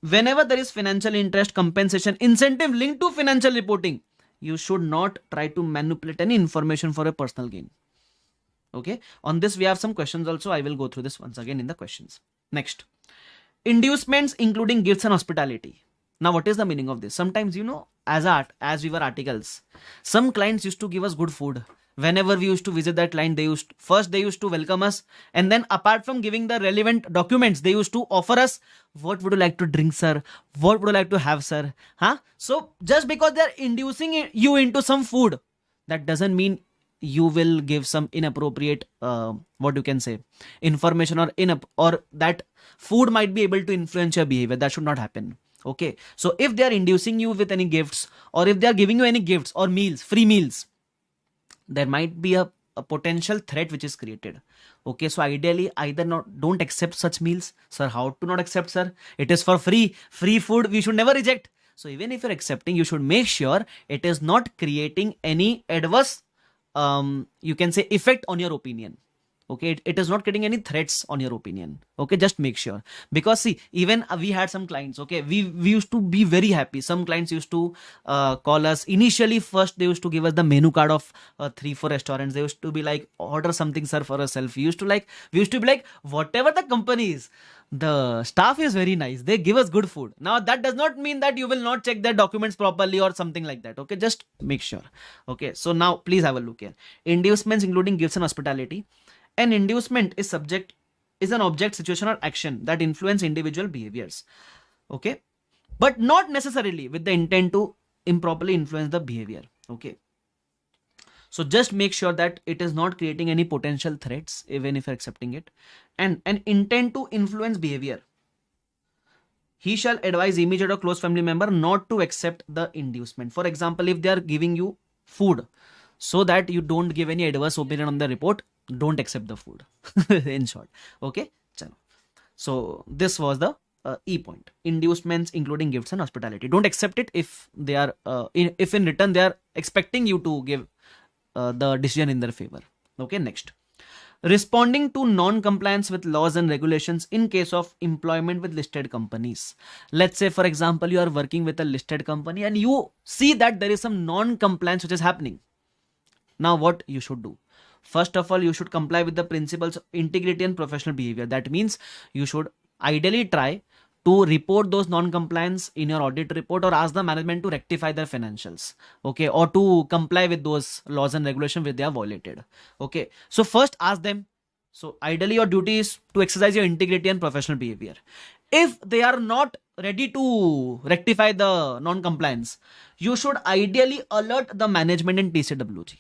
whenever there is financial interest compensation incentive linked to financial reporting, you should not try to manipulate any information for a personal gain. Okay, on this we have some questions also. I will go through this once again in the questions. Next, inducements including gifts and hospitality. Now what is the meaning of this? Sometimes as we were articles, some clients used to give us good food. Whenever we used to visit that client, they used to welcome us, and then apart from giving the relevant documents, they used to offer us, what would you like to drink, sir? What would you like to have, sir? So just because they're inducing you into some food, that doesn't mean you will give some inappropriate what you can say information or that food might be able to influence your behavior. That should not happen. Okay, so if they are inducing you with any gifts, or if they are giving you any gifts or meals, free meals, there might be a potential threat which is created. Okay, so ideally either don't accept such meals. Sir, how to not accept, sir? It is for free food, we should never reject. So even if you're accepting, you should make sure it is not creating any adverse you can say effect on your opinion. Okay, it is not getting any threats on your opinion. Okay, just make sure, because see, even we had some clients. Okay, we used to be very happy. Some clients used to call us initially. First they used to give us the menu card of 3-4 restaurants. They used to be like, order something, sir, for yourself. We used to be like, whatever the company is, the staff is very nice, they give us good food. Now that does not mean that you will not check their documents properly or something like that. Okay, just make sure. Okay, so now please have a look here. Inducements including gifts and hospitality. An inducement is an object, situation, or action that influence individual behaviors. Okay, but not necessarily with the intent to improperly influence the behavior. Okay, So just make sure that it is not creating any potential threats even if you're accepting it. And an intent to influence behavior. He shall advise immediate or close family member not to accept the inducement. For example, if they are giving you food so that you don't give any adverse opinion on the report, don't accept the food. In short. Okay. Chalo. So this was the E point. Inducements including gifts and hospitality. Don't accept it if they are if in return they are expecting you to give the decision in their favor. Okay, next. Responding to non-compliance with laws and regulations in case of employment with listed companies. Let's say, for example, you are working with a listed company and you see that there is some non-compliance which is happening. Now, what you should do? First of all, you should comply with the principles of integrity and professional behavior. That means you should ideally try to report those non-compliance in your audit report or ask the management to rectify their financials, okay, or to comply with those laws and regulations which they have violated. Okay, so first ask them. So ideally your duty is to exercise your integrity and professional behavior. If they are not ready to rectify the non-compliance, you should ideally alert the management and TCWG.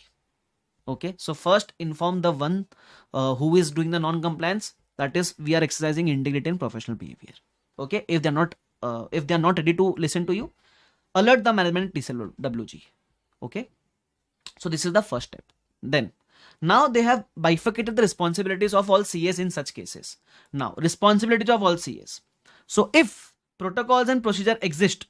Okay, so first inform the one who is doing the non-compliance, that is we are exercising integrity and professional behavior. Okay, if they're not ready to listen to you, alert the management TCWG. Okay, so this is the first step. Then now they have bifurcated the responsibilities of all CAs in such cases. Now responsibilities of all CAs. So if protocols and procedure exist,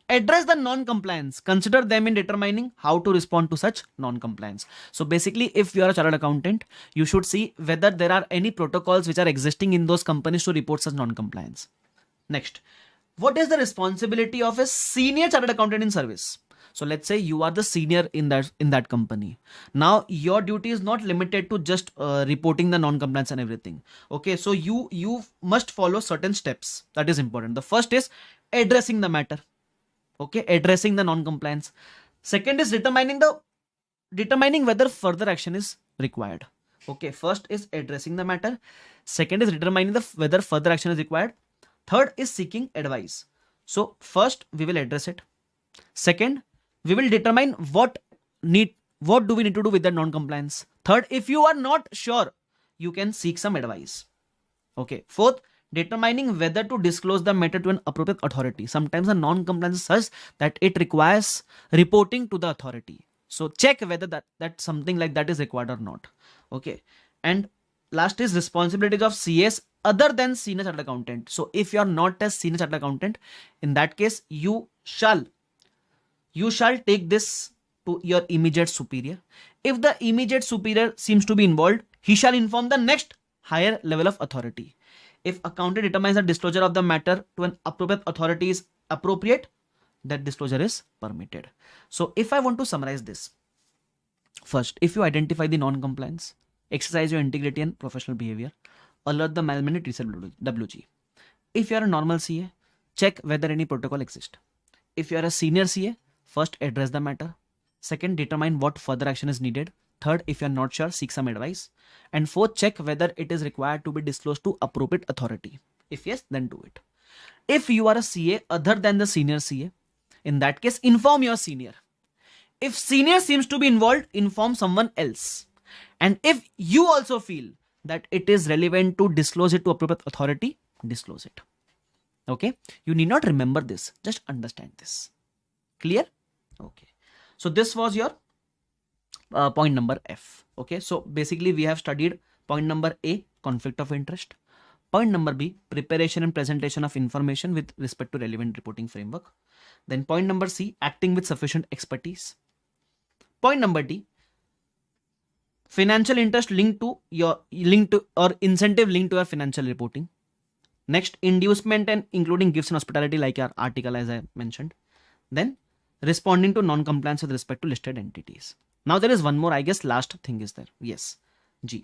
address the non-compliance, consider them in determining how to respond to such non-compliance. So basically, if you are a chartered accountant, you should see whether there are any protocols which are existing in those companies to report such non-compliance. Next, what is the responsibility of a senior chartered accountant in service? So let's say you are the senior in that company. Now your duty is not limited to just reporting the non-compliance and everything. Okay, so you must follow certain steps. That is important. The first is addressing the matter. Okay, addressing the non-compliance. Second is determining whether further action is required. Okay, first is addressing the matter. Second is determining whether further action is required. Third is seeking advice. So first we will address it. Second, we will determine what do we need to do with the non-compliance. Third, if you are not sure, you can seek some advice. Okay. Fourth, determining whether to disclose the matter to an appropriate authority. Sometimes the non-compliance is such that it requires reporting to the authority. So check whether that something like that is required or not. Okay. And last is responsibilities of CS other than senior chartered accountant. So if you are not a senior chartered accountant, in that case, you shall take this to your immediate superior. If the immediate superior seems to be involved, he shall inform the next higher level of authority. If accountant determines that disclosure of the matter to an appropriate authority is appropriate, that disclosure is permitted. So if I want to summarize this, first, if you identify the non-compliance, exercise your integrity and professional behavior, alert the management at TCWG. If you are a normal CA, check whether any protocol exists. If you are a senior CA, first address the matter. Second, determine what further action is needed. Third, if you are not sure, seek some advice. And fourth, check whether it is required to be disclosed to appropriate authority. If yes, then do it. If you are a CA other than the senior CA, in that case, inform your senior. If senior seems to be involved, inform someone else. And if you also feel that it is relevant to disclose it to appropriate authority, disclose it. Okay? You need not remember this. Just understand this. Clear? Okay. So this was your point number F. Okay. So basically we have studied point number A, conflict of interest. Point number B, preparation and presentation of information with respect to relevant reporting framework. Then point number C, acting with sufficient expertise. Point number D, financial interest linked to or incentive linked to your financial reporting. Next, inducement and including gifts and hospitality, like our article as I mentioned. Then responding to non-compliance with respect to listed entities. Now there is one more, I guess last thing is there. Yes. G.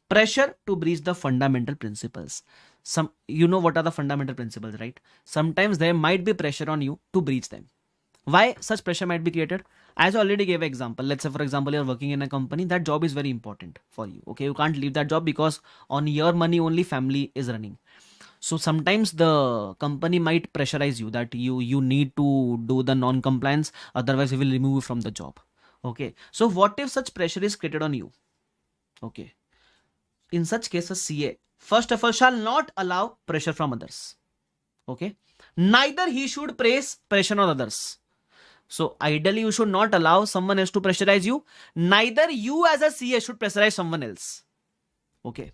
Pressure to breach the fundamental principles. You know what are the fundamental principles, right? Sometimes there might be pressure on you to breach them. Why such pressure might be created? As I already gave an example. Let's say, for example, you're working in a company. That job is very important for you. Okay, you can't leave that job because on your money only family is running. So sometimes the company might pressurize you that you need to do the non-compliance, otherwise we will remove you from the job. Okay, so what if such pressure is created on you? Okay, in such cases, CA first of all shall not allow pressure from others. Okay, neither he should place pressure on others. So ideally, you should not allow someone else to pressurize you. Neither you as a CA should pressurize someone else. Okay.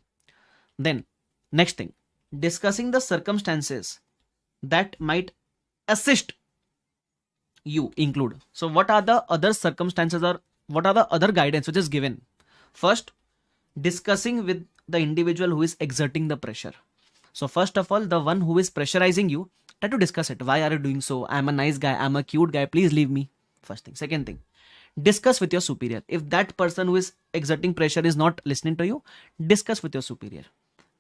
Then, next thing, discussing the circumstances that might assist you include. So, what are the other circumstances or what are the other guidance which is given? First, discussing with the individual who is exerting the pressure. So, first of all, the one who is pressurizing you, try to discuss it. Why are you doing so? I'm a nice guy. I'm a cute guy. Please leave me. First thing. Second thing, discuss with your superior. If that person who is exerting pressure is not listening to you, discuss with your superior.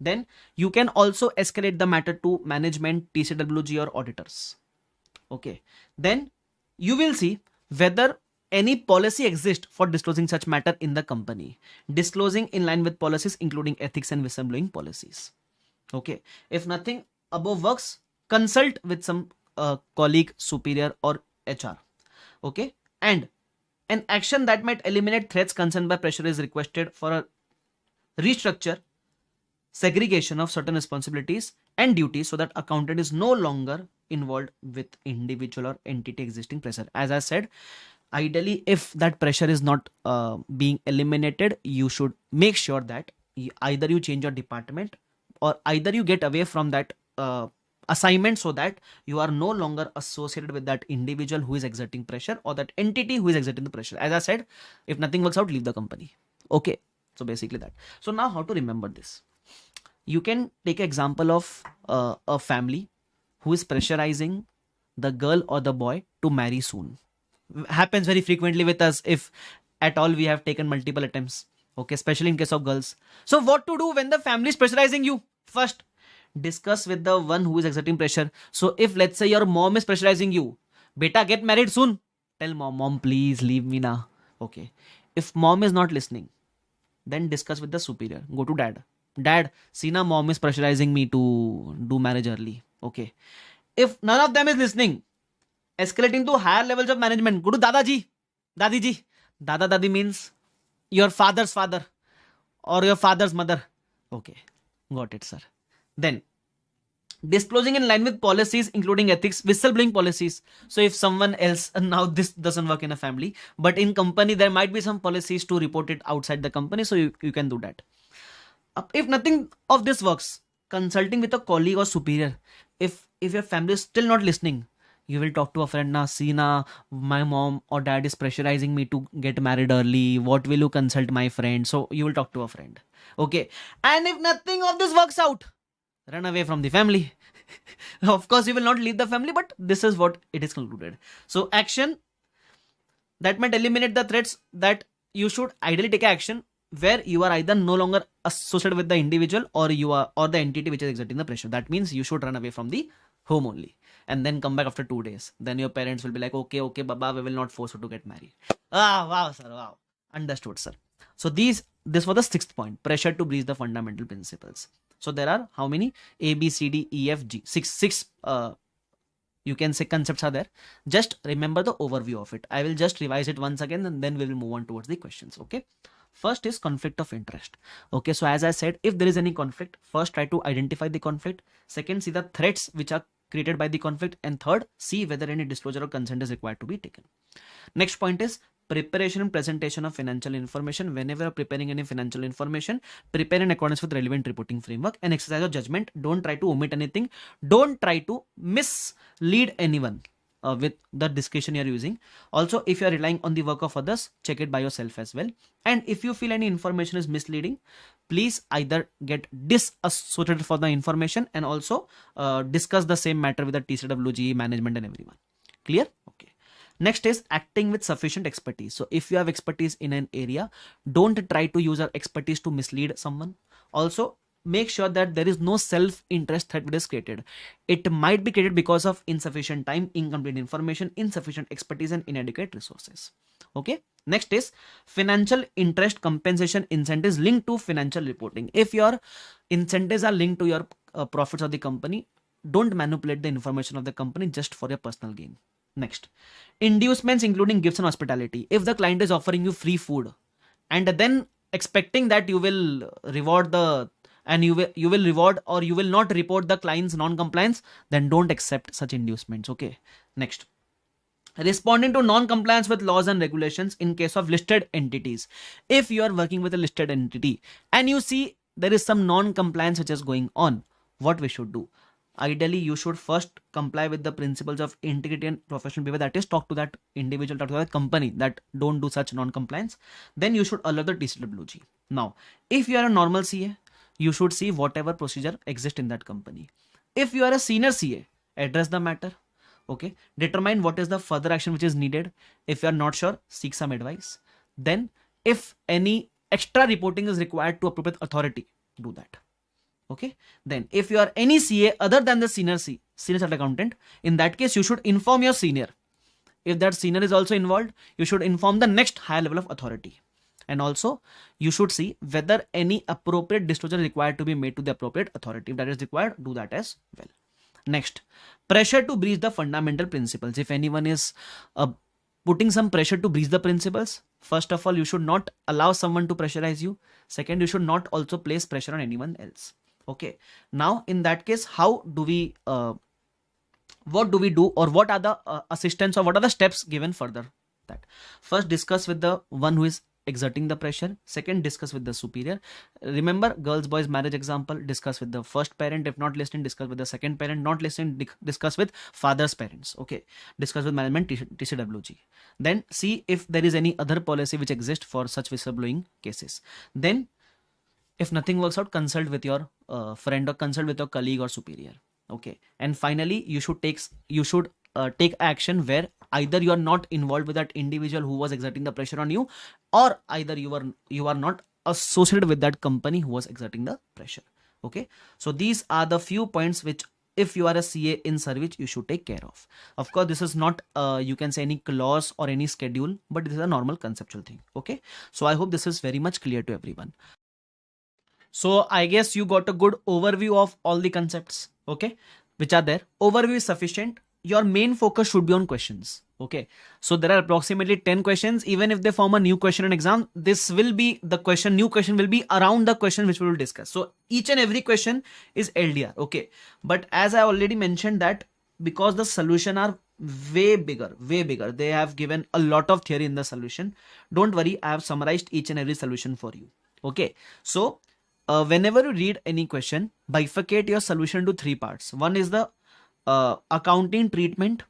Then you can also escalate the matter to management, TCWG or auditors. Okay. Then you will see whether any policy exists for disclosing such matter in the company. Disclosing in line with policies including ethics and whistleblowing policies. Okay. If nothing above works, consult with some colleague, superior or HR. Okay. And an action that might eliminate threats concerned by pressure is requested for a restructure, segregation of certain responsibilities and duties so that accountant is no longer involved with individual or entity existing pressure. As I said, ideally, if that pressure is not being eliminated, you should make sure that either you change your department or either you get away from that assignment so that you are no longer associated with that individual who is exerting pressure or that entity who is exerting the pressure. As I said, if nothing works out, leave the company. Okay, so basically that. So now how to remember this? You can take an example of a family who is pressurizing the girl or the boy to marry soon. Happens very frequently with us if at all we have taken multiple attempts. Okay, especially in case of girls. So what to do when the family is pressurizing you? First, discuss with the one who is exerting pressure. So if let's say your mom is pressurizing you, beta get married soon. Tell mom please leave me now. Okay. If mom is not listening, then discuss with the superior. Go to dad, see na mom is pressurizing me to do marriage early. Okay. If none of them is listening, escalating to higher levels of management, go to dadaji, dadiji. Dada means your father's father or your father's mother. Okay, got it, sir. Then disclosing in line with policies including ethics, whistleblowing policies. So if someone else, now this doesn't work in a family, but in company there might be some policies to report it outside the company, so you can do that. If nothing of this works, consulting with a colleague or superior. If your family is still not listening, you will talk to a friend. Na see na, my mom or dad is pressurizing me to get married early. What will you consult my friend? So you will talk to a friend. Okay. And if nothing of this works out, run away from the family. Of course, you will not leave the family, but this is what it is concluded. So action that might eliminate the threats, that you should ideally take action where you are either no longer associated with the individual or you are or the entity which is exerting the pressure. That means you should run away from the home only and then come back after 2 days. Then your parents will be like, okay, baba, we will not force you to get married. Wow, sir, wow. Understood, sir. So this was the 6th point, pressure to breach the fundamental principles. So there are how many? A, B, C, D, E, F, G. Six you can say concepts are there. Just remember the overview of it. I will just revise it once again and then we will move on towards the questions. Okay. First is conflict of interest. Okay, so as I said, if there is any conflict, first try to identify the conflict. Second, see the threats which are created by the conflict. And third, see whether any disclosure or consent is required to be taken. Next point is preparation and presentation of financial information. Whenever you're preparing any financial information, prepare in accordance with relevant reporting framework and exercise your judgment. Don't try to omit anything. Don't try to mislead anyone with the discussion you're using. Also, if you're relying on the work of others, check it by yourself as well. And if you feel any information is misleading, please either get disassociated for the information and also discuss the same matter with the TCWG management and everyone. Clear? Okay. Next is acting with sufficient expertise. So if you have expertise in an area, don't try to use your expertise to mislead someone. Also, make sure that there is no self-interest threat that is created. It might be created because of insufficient time, incomplete information, insufficient expertise, and inadequate resources. Okay. Next is financial interest compensation incentives linked to financial reporting. If your incentives are linked to your profits of the company, don't manipulate the information of the company just for your personal gain. Next, inducements including gifts and hospitality. If the client is offering you free food and then expecting that you will reward the and you will reward or you will not report the client's non-compliance, then don't accept such inducements. Okay. Next, responding to non-compliance with laws and regulations in case of listed entities. If you are working with a listed entity and you see there is some non-compliance which is going on, what we should do? Ideally, you should first comply with the principles of integrity and professional behavior. That is, talk to that individual, talk to that company that don't do such non-compliance. Then you should alert the TCWG. Now, if you are a normal CA, you should see whatever procedure exists in that company. If you are a senior CA, address the matter. Okay, determine what is the further action which is needed. If you are not sure, seek some advice. Then, if any extra reporting is required to appropriate authority, do that. Okay, then if you are any CA other than the senior chartered accountant, in that case you should inform your senior. If that senior is also involved, you should inform the next higher level of authority. And also you should see whether any appropriate disclosure is required to be made to the appropriate authority. If that is required, do that as well. Next, pressure to breach the fundamental principles. If anyone is putting some pressure to breach the principles, first of all, you should not allow someone to pressurize you. Second, you should not also place pressure on anyone else. Okay. Now, in that case, how do we, what do we do, or what are the assistance, or what are the steps given further? That first, discuss with the one who is exerting the pressure. Second, discuss with the superior. Remember girls boys marriage example, discuss with the first parent. If not listening, discuss with the second parent. Not listening, discuss with father's parents. Okay, discuss with management, TCWG. Then see if there is any other policy which exists for such whistleblowing cases. Then if nothing works out, consult with your friend or consult with your colleague or superior. Okay, and finally you should take action where either you are not involved with that individual who was exerting the pressure on you, or either you are not associated with that company who was exerting the pressure. Okay, so these are the few points which, if you are a CA in service, you should take care of. Of course, this is not you can say any clause or any schedule, but this is a normal conceptual thing. Okay, so I hope this is very much clear to everyone. So I guess you got a good overview of all the concepts, okay, which are there. Overview is sufficient. Your main focus should be on questions. Okay, so there are approximately 10 questions. Even if they form a new question in exam, this will be the question, new question will be around the question which we will discuss. So each and every question is LDR. Okay, but as I already mentioned that because the solution are way bigger, they have given a lot of theory in the solution. Don't worry, I have summarized each and every solution for you. Okay, so whenever you read any question, bifurcate your solution to 3 parts. One is the accounting treatment,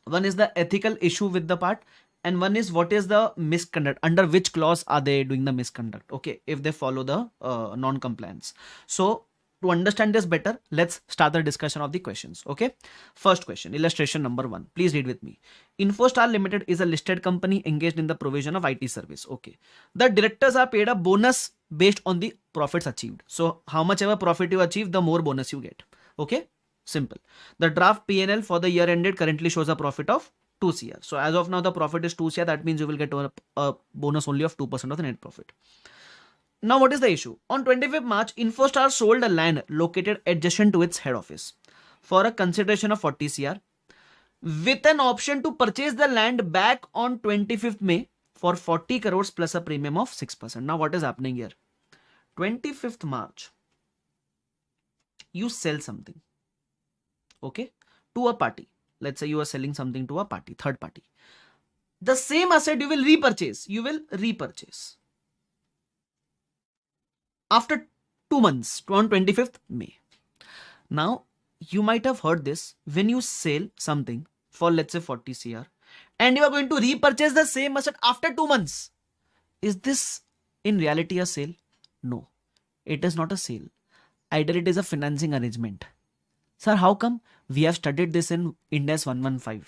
one is the ethical issue with the part, and one is what is the misconduct, under which clause are they doing the misconduct, okay, if they follow the non-compliance. So to understand this better, let's start the discussion of the questions. Okay, first question, illustration number 1. Please read with me. Infostar Limited is a listed company engaged in the provision of IT service. Okay, the directors are paid a bonus based on the profits achieved. So how much ever profit you achieve, the more bonus you get. Okay, simple. The draft P&L for the year ended currently shows a profit of 2 CR. So as of now, the profit is 2 CR. That means you will get a bonus only of 2% of the net profit. Now, what is the issue? On 25th March, Infostar sold a land located adjacent to its head office for a consideration of 40 CR with an option to purchase the land back on 25th May for 40 crores plus a premium of 6%. Now, what is happening here? 25th March, you sell something, okay, to a party. Let's say you are selling something to a party, third party. The same asset you will repurchase. After 2 months, on 25th May. Now, you might have heard this. When you sell something for, let's say, 40 CR and you are going to repurchase the same asset after 2 months, is this in reality a sale? No, it is not a sale. Either it is a financing arrangement. Sir, how come? We have studied this in India's 115.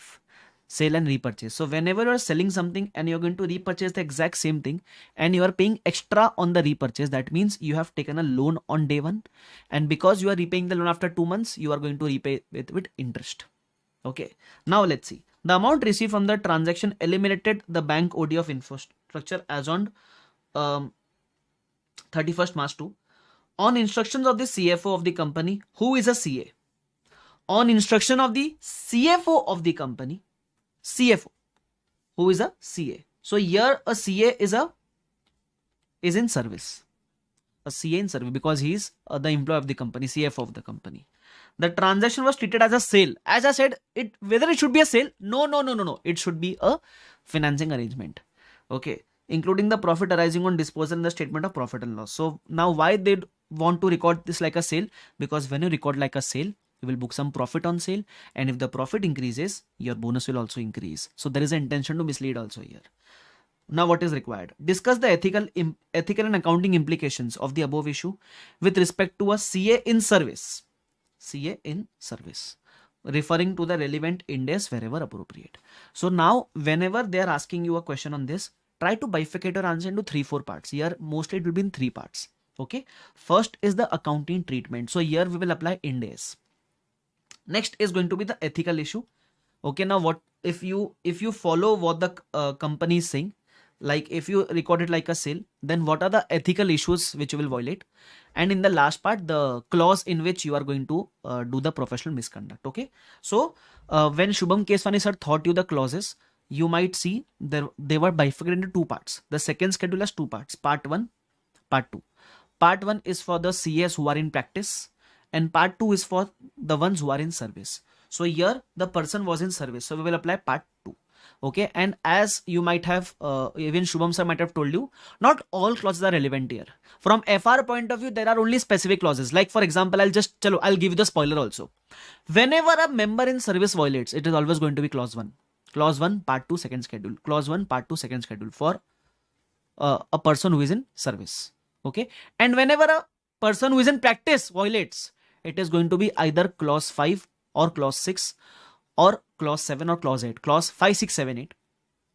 Sale and repurchase. So whenever you are selling something and you're going to repurchase the exact same thing and you are paying extra on the repurchase, that means you have taken a loan on day 1, and because you are repaying the loan after 2 months, you are going to repay with interest. Okay, now let's see. The amount received from the transaction eliminated the bank OD of infrastructure as on 31st March 2 on instructions of the CFO of the company, who is a CA. On instruction of the CFO of the company, CFO, who is a CA. So here a CA is in service. A CA in service because he is the employee of the company, CFO of the company. The transaction was treated as a sale. As I said, whether it should be a sale, no. It should be a financing arrangement. Okay, including the profit arising on disposal in the statement of profit and loss. So now why they want to record this like a sale? Because when you record like a sale, you will book some profit on sale, and if the profit increases, your bonus will also increase. So there is an intention to mislead also here. Now what is required? Discuss the ethical and accounting implications of the above issue with respect to a CA in service. CA in service, referring to the relevant Ind AS wherever appropriate. So now whenever they are asking you a question on this, try to bifurcate your answer into 3-4 parts. Here mostly it will be in 3 parts. Okay, first is the accounting treatment. So here we will apply Ind AS. Next is going to be the ethical issue. Okay, now what if you follow what the company is saying, like if you record it like a sale, then what are the ethical issues which you will violate? And in the last part, the clause in which you are going to do the professional misconduct. Okay, so when Shubham Keswani sir taught you the clauses, you might see they were bifurcated into 2 parts. The second schedule has 2 parts, part 1, part 2. Part 1 is for the CAs who are in practice, and part 2 is for the ones who are in service. So here the person was in service, so we will apply part 2. Okay, and as you might have even Shubham sir might have told you, not all clauses are relevant here. From FR point of view, there are only specific clauses. Like for example, I'll give you the spoiler also. Whenever a member in service violates, it is always going to be clause 1. Clause 1 part 2 second schedule. Clause 1 part 2 second schedule for a person who is in service. Okay, and whenever a person who is in practice violates, it is going to be either clause 5 or clause 6 or clause 7 or clause 8, clause 5, 6, 7, 8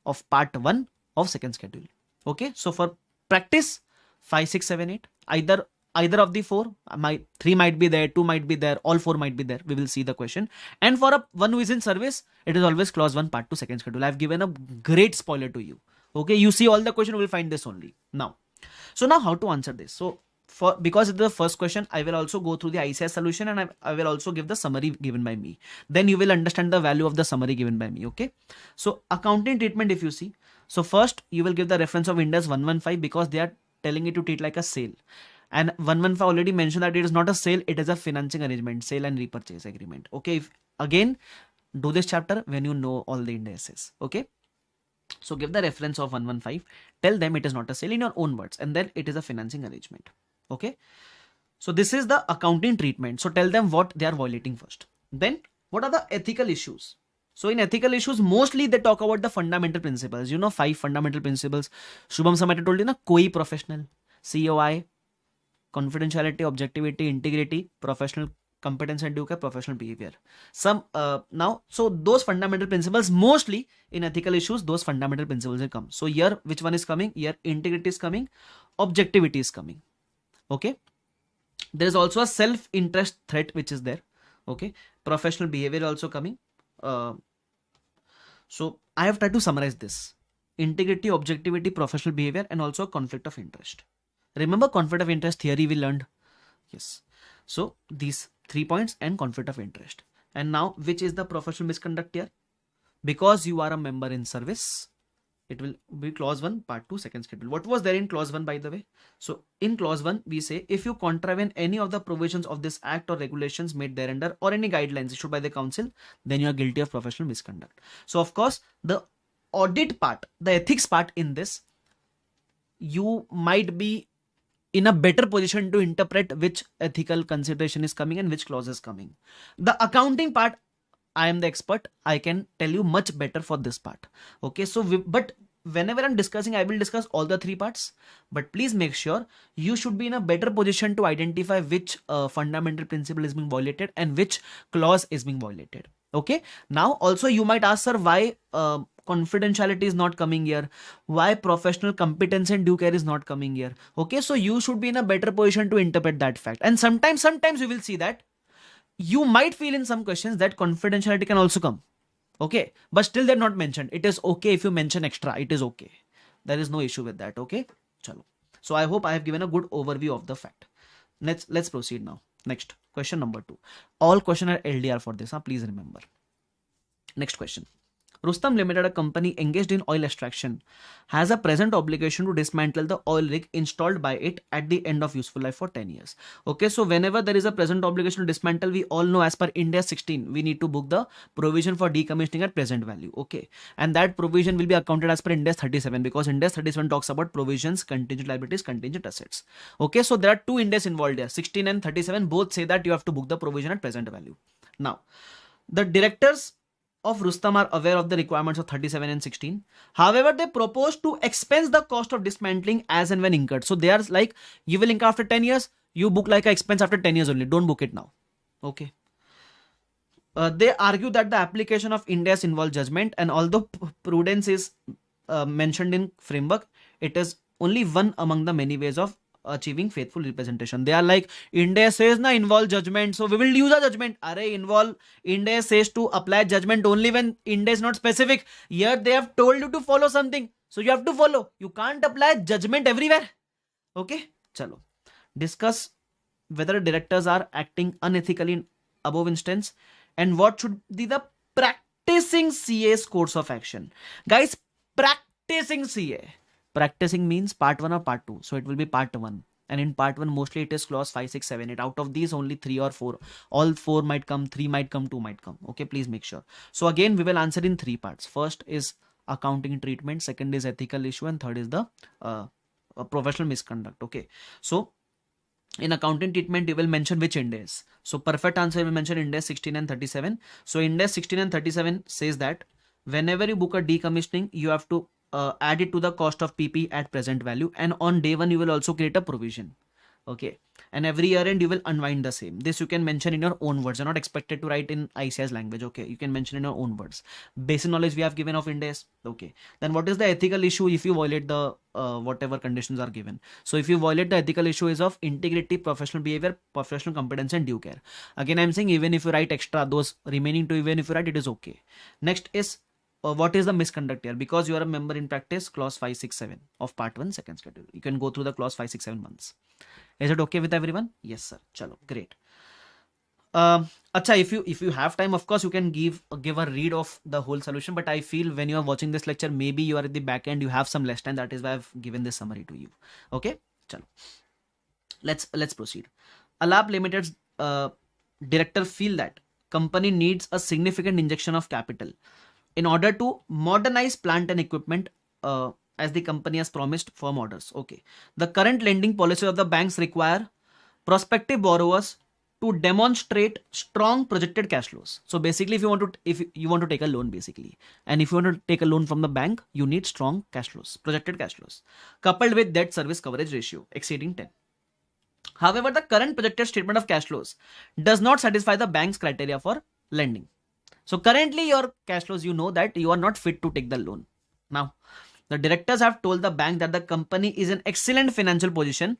of part 1 of second schedule. Okay, so for practice 5, 6, 7, 8, either of the 4, 3 might be there, 2 might be there, all 4 might be there. We will see the question. And for a one who is in service, it is always clause 1 part 2 second schedule. I have given a great spoiler to you. Okay, you see all the question, will find this only now. So now how to answer this? So because it's the first question, I will also go through the ICS solution, and I will also give the summary given by me. Then you will understand the value of the summary given by me. Okay, so accounting treatment, if you see, so first you will give the reference of Ind AS 115 because they are telling you to treat like a sale, and 115 already mentioned that it is not a sale, it is a financing arrangement, sale and repurchase agreement. Okay, again do this chapter when you know all the Ind ASs. Okay, so give the reference of 115, tell them it is not a sale in your own words, and then it is a financing arrangement. Okay, so this is the accounting treatment. So tell them what they are violating first. Then what are the ethical issues? So in ethical issues, mostly they talk about the fundamental principles. 5 fundamental principles. Shubham sir might have told you, koi professional, COI, confidentiality, objectivity, integrity, professional competence and due care, professional behavior. Now, so those fundamental principles, mostly in ethical issues, those fundamental principles will come. So here, which one is coming? Here, integrity is coming, objectivity is coming. Okay, there is also a self-interest threat which is there. Okay, professional behavior also coming. So I have tried to summarize this: integrity, objectivity, professional behavior, and also conflict of interest. Remember conflict of interest theory we learned? Yes. So these 3 points and conflict of interest. And now, which is the professional misconduct here? Because you are a member in service, it will be clause 1 part 2 second schedule. What was there in clause 1, by the way? So in clause 1 we say, if you contravene any of the provisions of this act or regulations made thereunder or any guidelines issued by the council, then you are guilty of professional misconduct. So of course the audit part, the ethics part in this, you might be in a better position to interpret which ethical consideration is coming and which clause is coming. The accounting part, I am the expert, I can tell you much better for this part. Okay, so but whenever I'm discussing, I will discuss all the 3 parts, but please make sure you should be in a better position to identify which fundamental principle is being violated and which clause is being violated. Okay, now also you might ask, sir, why confidentiality is not coming here, why professional competence and due care is not coming here? Okay, so you should be in a better position to interpret that fact. And sometimes you will see that you might feel in some questions that confidentiality can also come. Okay, but still they're not mentioned. It is okay if you mention extra, it is okay, there is no issue with that. Okay, chalo. So I hope I have given a good overview of the fact. Let's proceed now. Next question number 2. All question are LDR for this, please remember. Next question. Rustam Limited, a company engaged in oil extraction, has a present obligation to dismantle the oil rig installed by it at the end of useful life for 10 years. Okay, so whenever there is a present obligation to dismantle, we all know as per India 16, we need to book the provision for decommissioning at present value. Okay, and that provision will be accounted as per India 37, because India 37 talks about provisions, contingent liabilities, contingent assets. Okay, so there are two Indias involved here. 16 and 37 both say that you have to book the provision at present value. Now, the directors of Rustam are aware of the requirements of 37 and 16. However, they propose to expense the cost of dismantling as and when incurred. So they are like, you will incur after 10 years, you book like an expense after 10 years only. Don't book it now. Okay. They argue that the application of India's involved judgment, and although prudence is mentioned in framework, it is only one among the many ways of achieving faithful representation. They are like, India says na involve judgment, so we will use a judgment. Array involve, India says to apply judgment only when India is not specific. Here they have told you to follow something, so you have to follow. You can't apply judgment everywhere. Okay, chalo. Discuss whether directors are acting unethically in above instance, and what should be the practicing CA's course of action. Guys, practicing CA. Practicing means part 1 or part 2. So it will be part 1. And in part 1, mostly it is clause 5, 6, 7, 8. Out of these, only 3 or 4. All 4 might come, 3 might come, 2 might come. Okay, please make sure. So again, we will answer in 3 parts. First is accounting treatment. Second is ethical issue. And third is the professional misconduct. Okay. So in accounting treatment, you will mention which index. So perfect answer will mention index 16 and 37. So index 16 and 37 says that whenever you book a decommissioning, you have to add it to the cost of PP at present value, and on day 1 you will also create a provision. Okay, and every year end you will unwind the same. This you can mention in your own words. You're not expected to write in ICA's language. Okay, you can mention in your own words. Basic knowledge we have given of index. Okay, then what is the ethical issue if you violate the whatever conditions are given? So if you violate, the ethical issue is of integrity, professional behavior, professional competence, and due care. Again, I'm saying even if you write extra, those remaining two, even if you write, it is okay. Next is what is the misconduct here? Because you are a member in practice, clause 5, 6, 7 of part 1, second schedule. You can go through the clause 5, 6, 7 months. Is it okay with everyone? Yes, sir. Chalo, great. Acha, if you have time, of course, you can give a read of the whole solution. But I feel when you are watching this lecture, maybe you are at the back end, you have some less time. That is why I've given this summary to you. Okay, chalo. Let's proceed. Alap Limited's director feel that company needs a significant injection of capital in order to modernize plant and equipment as the company has promised firm orders. Okay. The current lending policy of the banks require prospective borrowers to demonstrate strong projected cash flows. So basically, if you want to take a loan, basically, and if you want to take a loan from the bank, you need strong cash flows, projected cash flows, coupled with debt service coverage ratio exceeding 10. However, the current projected statement of cash flows does not satisfy the bank's criteria for lending. So currently your cash flows, you know that you are not fit to take the loan. Now, the directors have told the bank that the company is in excellent financial position.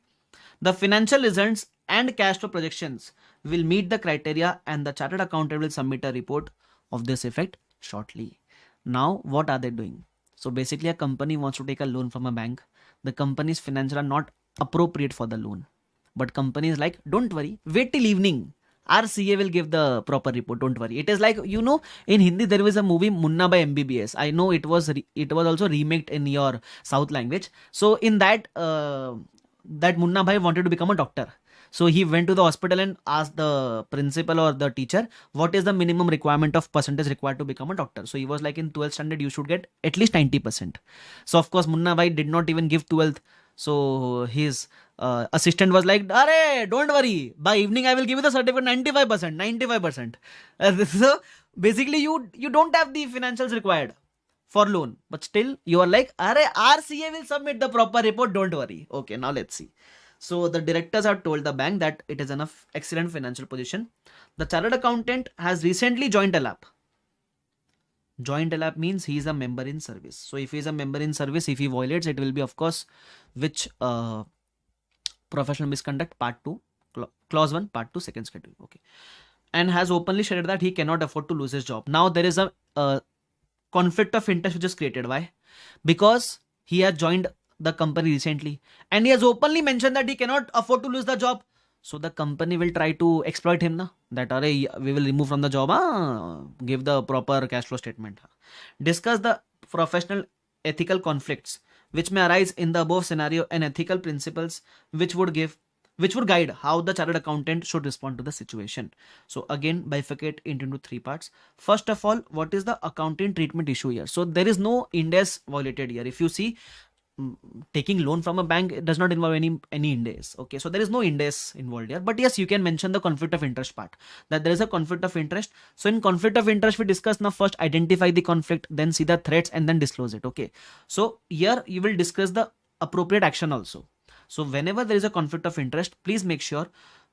The financial results and cash flow projections will meet the criteria, and the chartered accountant will submit a report of this effect shortly. Now, what are they doing? So basically, a company wants to take a loan from a bank. The company's financials are not appropriate for the loan. But company is like, don't worry, wait till evening. Our CA will give the proper report. Don't worry. It is like, you know, in Hindi there was a movie Munna by MBBS. I know it was also remaked in your South language. So in that that Munna Bhai wanted to become a doctor. So he went to the hospital and asked the principal or the teacher, what is the minimum requirement of percentage required to become a doctor? So he was like, in 12th standard you should get at least 90%. So of course Munna Bhai did not even give 12th. So his assistant was like, "Arey, don't worry. By evening, I will give you the certificate 95%, 95%. So basically, you don't have the financials required for loan, but still you are like, "Arey, RCA will submit the proper report. Don't worry." Okay, now let's see. So the directors have told the bank that it is in an excellent financial position. The chartered accountant has recently joined Alap. Joint LAP means he is a member in service. So if he is a member in service, if he violates, it will be, of course, which professional misconduct part 2, clause 1, part 2, second schedule. Okay. And has openly stated that he cannot afford to lose his job. Now there is a conflict of interest which is created. Why? Because he has joined the company recently and he has openly mentioned that he cannot afford to lose the job. So the company will try to exploit him, na? That we will remove from the job, give the proper cash flow statement. Discuss the professional ethical conflicts which may arise in the above scenario and ethical principles which would guide how the chartered accountant should respond to the situation. So again, bifurcate it into three parts. First of all, what is the accounting treatment issue here? So there is no Ind AS violated here. If you see, taking loan from a bank, it does not involve any Ind AS. Okay, so there is no Ind AS involved here. But yes, you can mention the conflict of interest part, that there is a conflict of interest. So in conflict of interest, we discuss now first identify the conflict, then see the threats, and then disclose it. Okay, so here you will discuss the appropriate action also. So whenever there is a conflict of interest, please make sure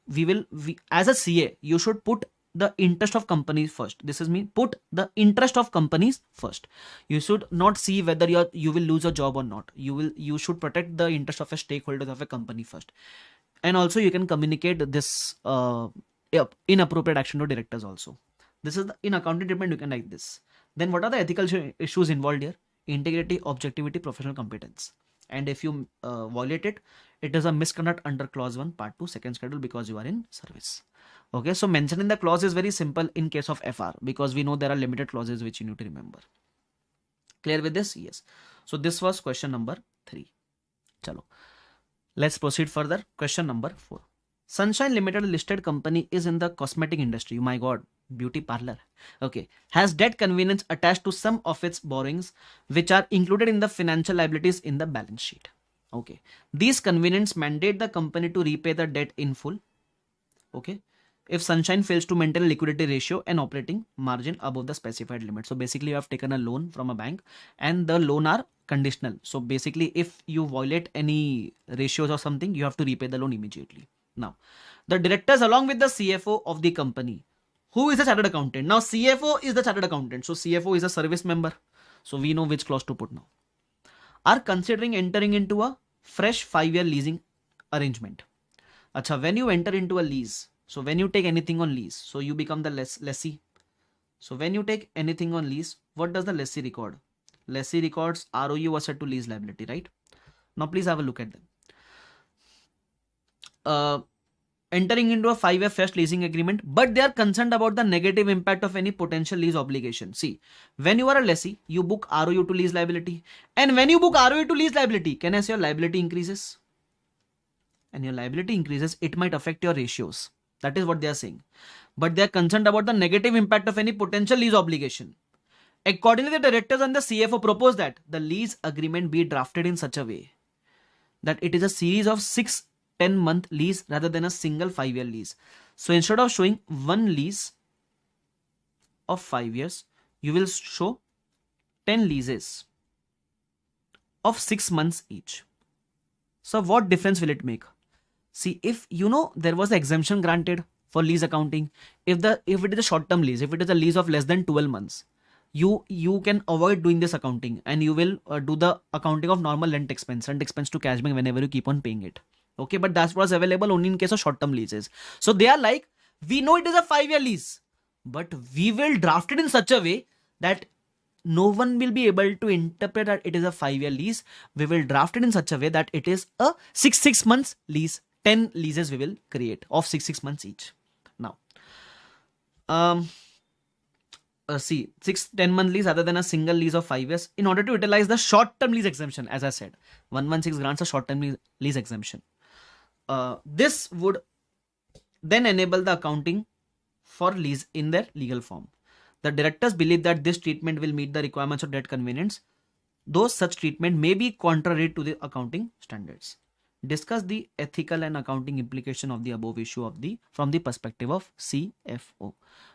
we as a CA, you should put the interest of companies first. This is me, put the interest of companies first. You should not see whether you will lose a job or not. You should protect the interest of a stakeholders of a company first. And also you can communicate this inappropriate action to directors also. This is the in accounting treatment, you can write this. Then what are the ethical issues involved here? Integrity, objectivity, professional competence. And if you violate it, it is a misconduct under clause 1 part 2 second schedule because you are in service. Okay, so mentioning the clause is very simple in case of FR, because we know there are limited clauses which you need to remember. Clear with this? Yes. So this was question number 3. Chalo, let's proceed further. Question number 4. Sunshine Limited listed company is in the cosmetic industry. My God, beauty parlor. Okay, has debt convenience attached to some of its borrowings which are included in the financial liabilities in the balance sheet. Okay, these convenience mandate the company to repay the debt in full. Okay, if Sunshine fails to maintain a liquidity ratio and operating margin above the specified limit. So basically you have taken a loan from a bank and the loan are conditional. So basically if you violate any ratios or something, you have to repay the loan immediately. Now, the directors along with the CFO of the company, who is a chartered accountant? Now CFO is the chartered accountant. So CFO is a service member. So we know which clause to put now. Are considering entering into a fresh 5-year leasing arrangement. Acha, when you enter into a lease, so when you take anything on lease, so you become the lessee. So when you take anything on lease, what does the lessee record? Lessee records ROU asset to lease liability, right? Now please have a look at them. Entering into a 5-year fresh leasing agreement, but they are concerned about the negative impact of any potential lease obligation. See, when you are a lessee, you book ROU to lease liability. And when you book ROU to lease liability, can I say your liability increases? And your liability increases, it might affect your ratios. That is what they are saying. But they are concerned about the negative impact of any potential lease obligation. Accordingly, the directors and the CFO propose that the lease agreement be drafted in such a way that it is a series of 6-10-month lease rather than a single 5-year lease. So instead of showing one lease of 5 years, you will show 10 leases of 6 months each. So what difference will it make? See, if you know there was an exemption granted for lease accounting, if it is a short-term lease, if it is a lease of less than 12 months, you can avoid doing this accounting and you will do the accounting of normal rent expense to cash bank whenever you keep on paying it. Okay, but that was available only in case of short-term leases. So they are like, we know it is a 5-year lease, but we will draft it in such a way that no one will be able to interpret that it is a 5-year lease. We will draft it in such a way that it is a 6 months lease. 10 leases we will create of 6 months each. Now, see, 6-10 month lease other than a single lease of 5 years in order to utilize the short-term lease exemption. As I said, 116 grants a short-term lease exemption. This would then enable the accounting for lease in their legal form. The directors believe that this treatment will meet the requirements of debt convenience, though such treatment may be contrary to the accounting standards. Discuss the ethical and accounting implication of the above issue from the perspective of CFO.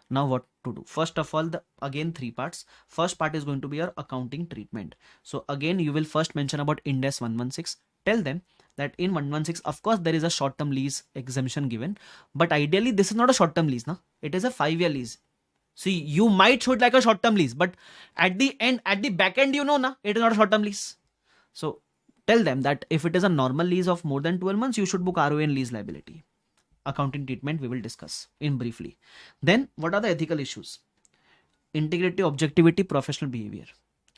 Now what to do? First of all, again 3 parts. First part is going to be your accounting treatment. So again, you will first mention about Ind AS 116. Tell them that in 116, of course, there is a short-term lease exemption given, but ideally this is not a short-term lease, na? It is a 5-year lease. See, you might show it like a short-term lease, but at the end, at the back end, you know, na, it is not a short-term lease. So tell them that if it is a normal lease of more than 12 months, you should book ROA and lease liability. Accounting treatment we will discuss in briefly. Then what are the ethical issues? Integrity, objectivity, professional behavior.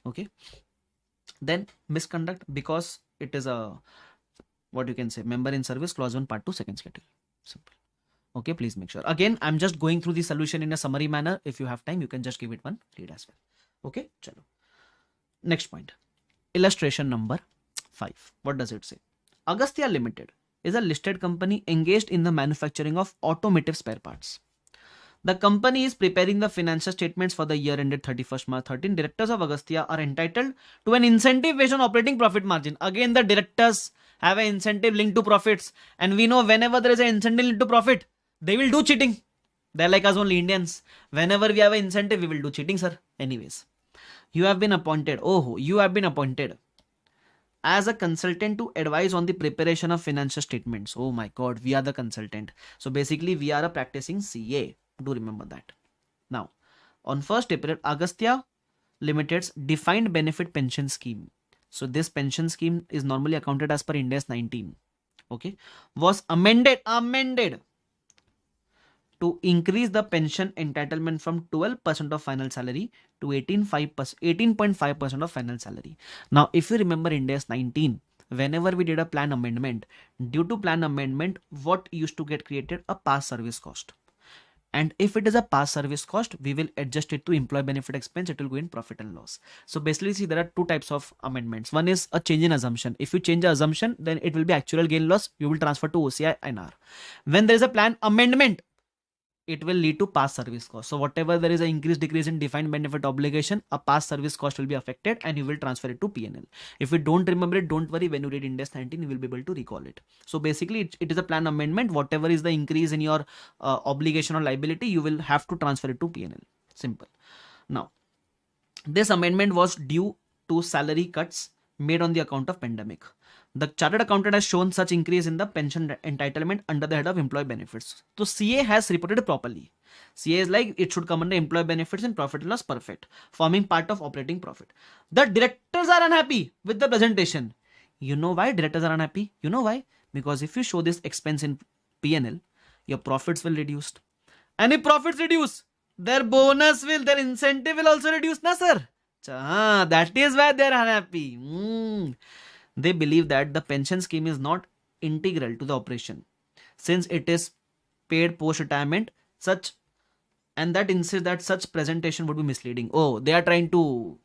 Okay. Then misconduct, because it is a, what you can say, member in service, clause 1 part 2 second schedule. Simple. Okay, please make sure. Again, I'm just going through the solution in a summary manner. If you have time, you can just give it one read as well. Okay, chalo. Next point. Illustration number 5. What does it say? Agastya Limited is a listed company engaged in the manufacturing of automotive spare parts. The company is preparing the financial statements for the year ended 31st March 13. Directors of Agastya are entitled to an incentive based on operating profit margin. Again, the directors have an incentive linked to profits. And we know whenever there is an incentive linked to profit, they will do cheating. They're like us only Indians. Whenever we have an incentive, we will do cheating, sir. Anyways, you have been appointed. Oh, you have been appointed as a consultant to advise on the preparation of financial statements. Oh my god, we are the consultant. So basically, we are a practicing CA. Do remember that. Now, on 1st April, Agastya Limited's defined benefit pension scheme. So this pension scheme is normally accounted as per Ind AS 19. Okay, was amended to increase the pension entitlement from 12% of final salary to 18.5% of final salary. Now, if you remember Ind AS 19, whenever we did a plan amendment, due to plan amendment, what used to get created? A past service cost. And if it is a past service cost, we will adjust it to employee benefit expense. It will go in profit and loss. So basically, see, there are two types of amendments. One is a change in assumption. If you change the assumption, then it will be actual gain loss. You will transfer to OCI and R. When there is a plan amendment, it will lead to past service cost. So whatever there is an increase decrease in defined benefit obligation, a past service cost will be affected and you will transfer it to PNL. If you don't remember it, don't worry. When you read Ind AS 19, you will be able to recall it. So basically, it is a plan amendment. Whatever is the increase in your obligation or liability, you will have to transfer it to PNL. Simple. Now, this amendment was due to salary cuts made on the account of pandemic. The chartered accountant has shown such increase in the pension entitlement under the head of employee benefits. So CA has reported properly. CA is like it should come under employee benefits and profit and loss perfect, forming part of operating profit. The directors are unhappy with the presentation. You know why directors are unhappy? You know why? Because if you show this expense in P&L, your profits will reduce. And if profits reduce, their incentive will also reduce, na sir? That is why they are unhappy. They believe that the pension scheme is not integral to the operation since it is paid post-retirement and that insists that such presentation would be misleading. Oh, they are trying to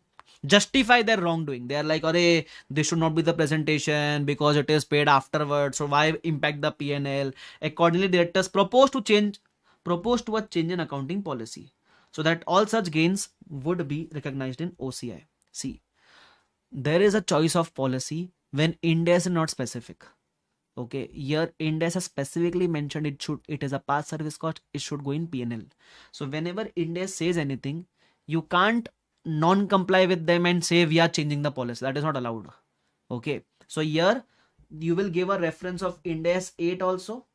justify their wrongdoing. They are like, "Arey, this should not be the presentation because it is paid afterwards. So why impact the P&L?" Accordingly, directors propose to a change in accounting policy so that all such gains would be recognized in OCI. See, there is a choice of policy when Ind AS is not specific. Okay, here Ind AS has specifically mentioned it is a past service cost, it should go in P&L. So whenever Ind AS says anything, you can't non-comply with them and say we are changing the policy. That is not allowed. Okay, so here you will give a reference of Ind AS 8 also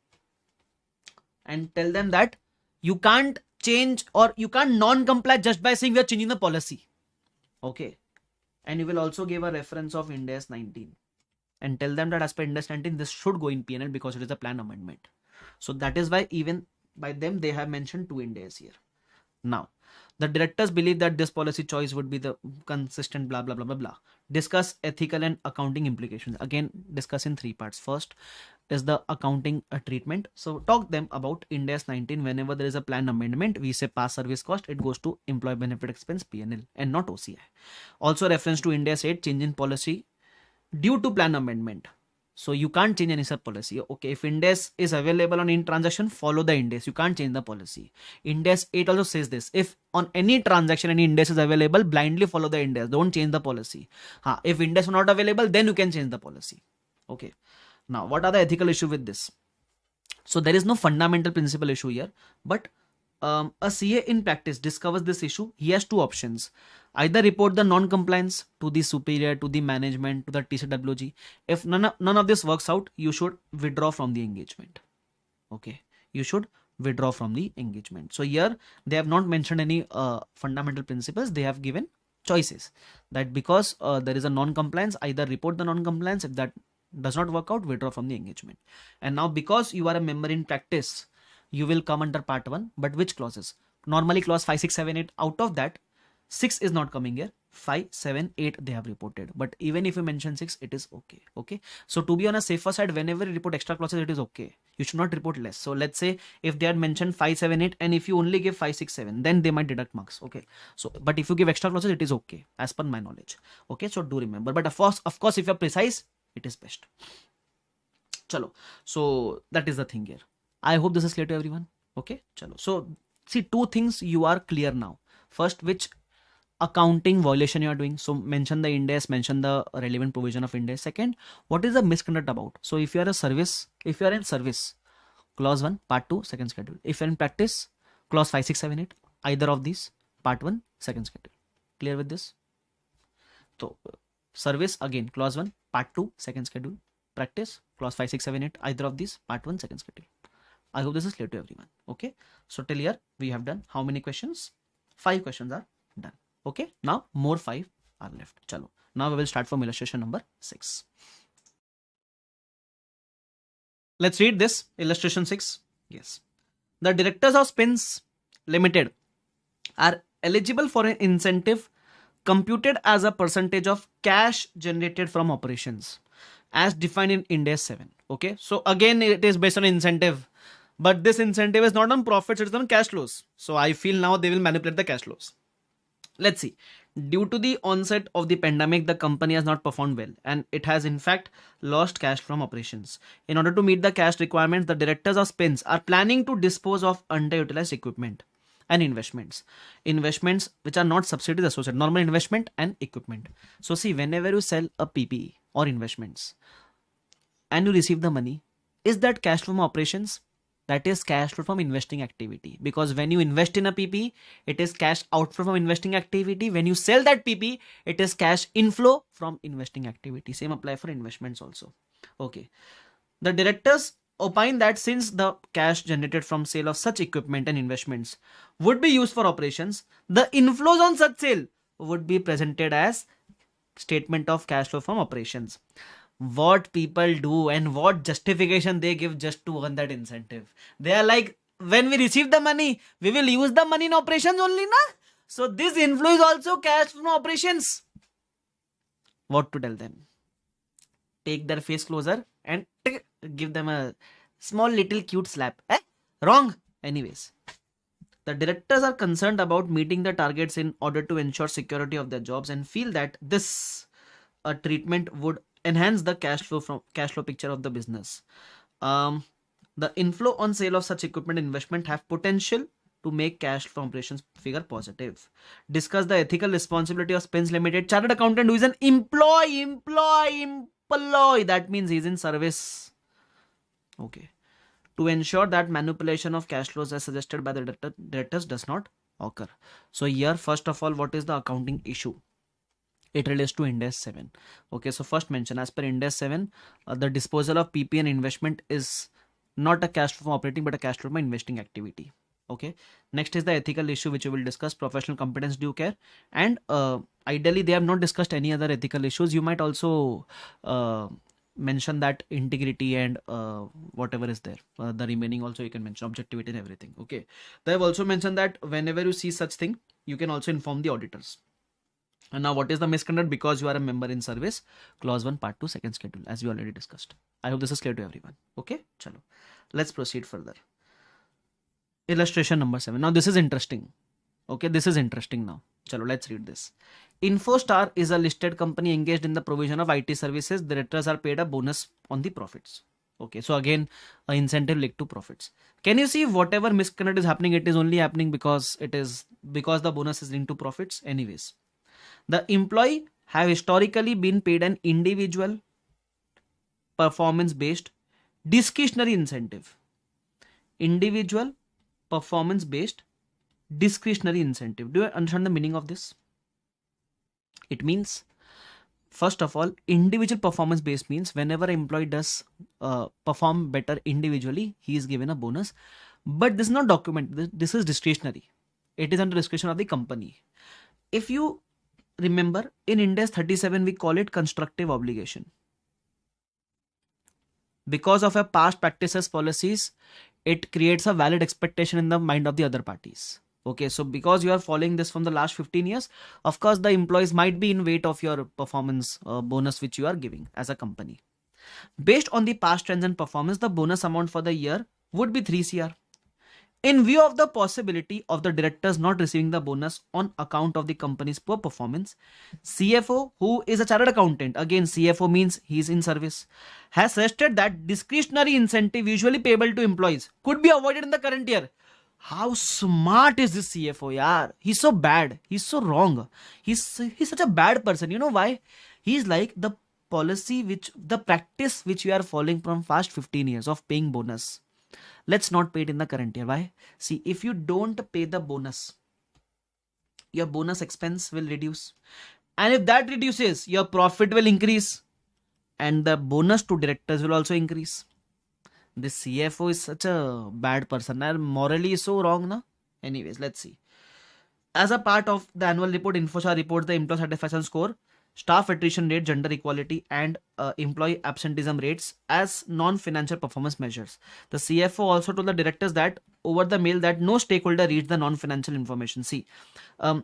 and tell them that you can't change or you can't non-comply just by saying we are changing the policy. Okay, and you will also give a reference of Ind AS 19 and tell them that as per Ind AS 19 this should go in P&L because it is a plan amendment. So that is why even by them they have mentioned 2 Ind AS here. Now, the directors believe that this policy choice would be the consistent blah blah blah blah blah. Discuss ethical and accounting implications. Again, discuss in 3 parts. First is the accounting treatment. So talk them about Ind AS 19. Whenever there is a plan amendment, we say past service cost, it goes to employee benefit expense P&L and not OCI. Also reference to Ind AS 8, change in policy due to plan amendment. So you can't change any such policy. Okay, if Ind AS is available on any transaction, follow the Ind AS. You can't change the policy. Ind AS 8 also says this. If on any transaction any Ind AS is available, blindly follow the Ind AS. Don't change the policy. If Ind AS is not available, then you can change the policy. Okay. Now, what are the ethical issue with this? So there is no fundamental principle issue here, but a CA in practice discovers this issue. He has 2 options. Either report the non-compliance to the superior, to the management, to the TCWG. If none of this works out, you should withdraw from the engagement. Okay, you should withdraw from the engagement. So here they have not mentioned any fundamental principles. They have given choices that because there is a non-compliance, either report the non-compliance. If that does not work out, withdraw from the engagement. And now because you are a member in practice, you will come under part 1. But which clauses? Normally clause 5, 6, 7, 8. Out of that, 6 is not coming here. 5, 7, 8 they have reported, but even if you mention 6, it is okay. Okay, so to be on a safer side, whenever you report extra clauses, it is okay. You should not report less. So let's say if they had mentioned 5, 7, 8, and if you only give 5, 6, 7, then they might deduct marks. Okay, so but if you give extra clauses, it is okay as per my knowledge. Okay, so do remember, but of course if you're precise, it is best. Chalo, so that is the thing here. I hope this is clear to everyone. Okay, chalo, so see, two things you are clear now. First, which accounting violation you are doing, so mention the Ind AS, mention the relevant provision of Ind AS. Second, what is the misconduct about? So if you are in service, clause 1 part 2 second schedule. If you are in practice, clause 5, 6, 7, 8, either of these, part 1 second schedule. Clear with this? So service, again clause 1 part 2 second schedule. Practice, clause 5, 6, 7, 8, either of these, part 1 second schedule. I hope this is clear to everyone. Okay, so till here we have done how many questions? 5 questions are done. Okay, now more 5 are left. Chalo, now we will start from illustration number 6. Let's read this illustration 6. Yes, the directors of Spins Limited are eligible for an incentive computed as a percentage of cash generated from operations as defined in Ind AS 7. Okay, so again it is based on incentive, but this incentive is not on profits, it's on cash flows. So I feel now they will manipulate the cash flows. Let's see. Due to the onset of the pandemic, the company has not performed well and it has in fact lost cash from operations. In order to meet the cash requirements, the directors of Spins are planning to dispose of underutilized equipment and investments which are not subsidies associated, normal investment and equipment. So see, whenever you sell a PPE or investments and you receive the money, is that cash from operations? That is cash flow from investing activity, because when you invest in a PP, it is cash outflow from investing activity. When you sell that PP, it is cash inflow from investing activity. Same apply for investments also. Okay, the directors opine that since the cash generated from sale of such equipment and investments would be used for operations, the inflows on such sale would be presented as statement of cash flow from operations. What people do and what justification they give just to earn that incentive. They are like, when we receive the money, we will use the money in operations only, na? So this inflow is also cash from operations. What to tell them? Take their face closer and give them a small little cute slap. Wrong. Anyways, the directors are concerned about meeting the targets in order to ensure security of their jobs and feel that this treatment would enhance the cash flow picture of the business. The inflow on sale of such equipment investment have potential to make cash from operations figure positive. Discuss the ethical responsibility of Spins Limited chartered accountant who is an employee. That means he's in service. Okay. To ensure that manipulation of cash flows as suggested by the directors does not occur. So here, first of all, what is the accounting issue? It relates to Ind AS 7. Okay, so first mention, as per Ind AS 7, the disposal of PP and investment is not a cash flow from operating but a cash flow from investing activity. Okay, next is the ethical issue which we will discuss, professional competence, due care, and ideally they have not discussed any other ethical issues. You might also mention that integrity and whatever is there, the remaining also you can mention objectivity and everything. Okay, they have also mentioned that whenever you see such thing, you can also inform the auditors. And now what is the misconduct? Because you are a member in service, clause 1 part 2 second schedule, as we already discussed. I hope this is clear to everyone. Okay, chalo, let's proceed further. Illustration number 7. Now this is interesting. Okay, this is interesting now. Chalo, let's read this. InfoStar is a listed company engaged in the provision of IT services. Directors are paid a bonus on the profits. Okay, so again, an incentive linked to profits. Can you see whatever misconduct is happening, it is only happening because the bonus is linked to profits. Anyways, the employee have historically been paid an individual performance-based discretionary incentive. Individual performance-based discretionary incentive. Do you understand the meaning of this? It means, first of all, individual performance-based means whenever an employee does perform better individually, he is given a bonus. But this is not documented. This is discretionary. It is under discretion of the company. If you remember, in Ind AS 37 we call it constructive obligation. Because of a past practices policies, it creates a valid expectation in the mind of the other parties. Okay, so because you are following this from the last 15 years, of course the employees might be in wait of your performance bonus which you are giving as a company. Based on the past trends and performance, the bonus amount for the year would be 3 CR. In view of the possibility of the directors not receiving the bonus on account of the company's poor performance, CFO, who is a chartered accountant, again CFO means he is in service, has suggested that discretionary incentive usually payable to employees could be avoided in the current year. How smart is this CFO, yaar? He's so bad. He's so wrong. He's such a bad person. You know why? He's like the the practice which we are following from past 15 years of paying bonus. Let's not pay it in the current year. Why? See, if you don't pay the bonus, your bonus expense will reduce. And if that reduces, your profit will increase. And the bonus to directors will also increase. This CFO is such a bad person. And morally is so wrong, na? Anyways, let's see. As a part of the annual report, InfoShare reports the employee satisfaction score, staff attrition rate, gender equality, and employee absenteeism rates as non-financial performance measures. The CFO also told the directors that over the mail that no stakeholder reads the non-financial information. See,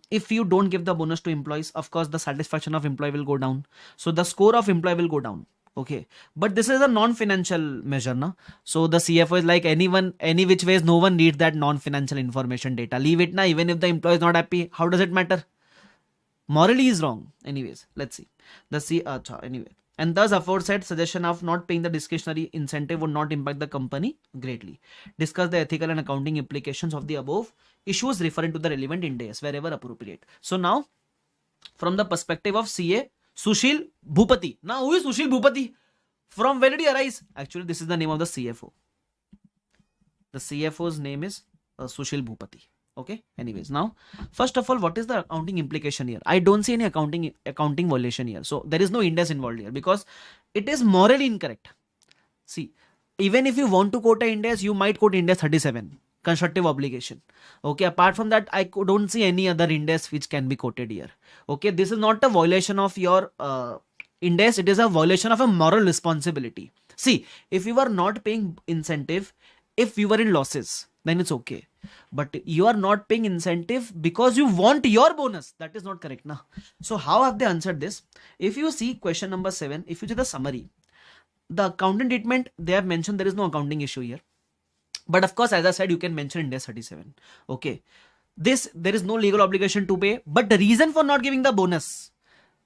if you don't give the bonus to employees, of course, the satisfaction of employee will go down. So the score of employee will go down. Okay, but this is a non-financial measure, na? So the CFO is like, anyone, any which ways, no one needs that non-financial information data. Leave it, na. Even if the employee is not happy, how does it matter? Morally is wrong. Anyways, let's see. Anyway. And thus aforesaid suggestion of not paying the discretionary incentive would not impact the company greatly. Discuss the ethical and accounting implications of the above issues referring to the relevant Ind AS wherever appropriate. So now, from the perspective of CA Sushil Bhupati. Now, who is Sushil Bhupati? From where did he arise? Actually, this is the name of the CFO. The CFO's name is Sushil Bhupati. Okay. Anyways, now, first of all, what is the accounting implication here? I don't see any accounting violation here. So there is no Ind AS involved here because it is morally incorrect. See, even if you want to quote a Ind AS, you might quote Ind AS 37, constructive obligation. Okay. Apart from that, I don't see any other Ind AS which can be quoted here. Okay. This is not a violation of your Ind AS. It is a violation of a moral responsibility. See, if you are not paying incentive, if you were in losses, then it's okay. But you are not paying incentive because you want your bonus. That is not correct, na? So how have they answered this? If you see question number 7, if you see the summary, the accounting treatment, they have mentioned there is no accounting issue here. But of course, as I said, you can mention Ind AS 37. Okay. There is no legal obligation to pay. But the reason for not giving the bonus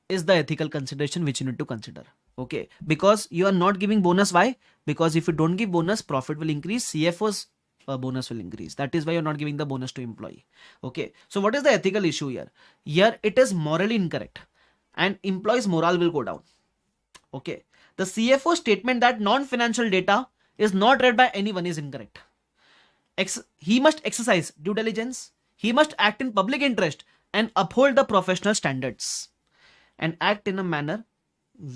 is the ethical consideration which you need to consider. Okay. Because you are not giving bonus. Why? Because if you don't give bonus, profit will increase. CFO's bonus will increase. That is why you're not giving the bonus to employee. Okay. So what is the ethical issue here? Here it is morally incorrect and employees' morale will go down. Okay. The CFO statement that non-financial data is not read by anyone is incorrect. He must exercise due diligence. He must act in public interest and uphold the professional standards and act in a manner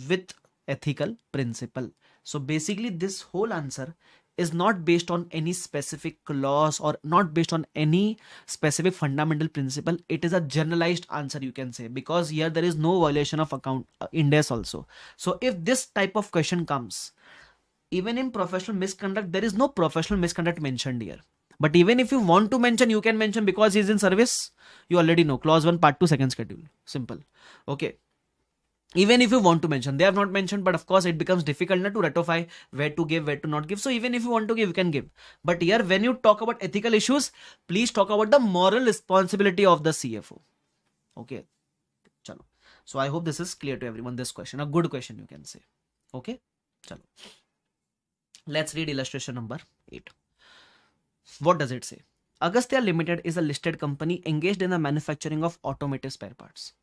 with ethical principle. So basically this whole answer is not based on any specific clause or not based on any specific fundamental principle. It is a generalized answer, you can say, because here there is no violation of Ind AS also. So if this type of question comes, even in professional misconduct, there is no professional misconduct mentioned here. But even if you want to mention, you can mention because he is in service. You already know clause 1 part 2 second schedule. Simple. Okay. Even if you want to mention, they have not mentioned, but of course it becomes difficult to ratify where to give, where to not give. So even if you want to give, you can give. But here, when you talk about ethical issues, please talk about the moral responsibility of the CFO. Okay. Chalo. So I hope this is clear to everyone. This question, a good question, you can say. Okay. Chalo. Let's read illustration number 8. What does it say? Agastya Limited is a listed company engaged in the manufacturing of automotive spare parts.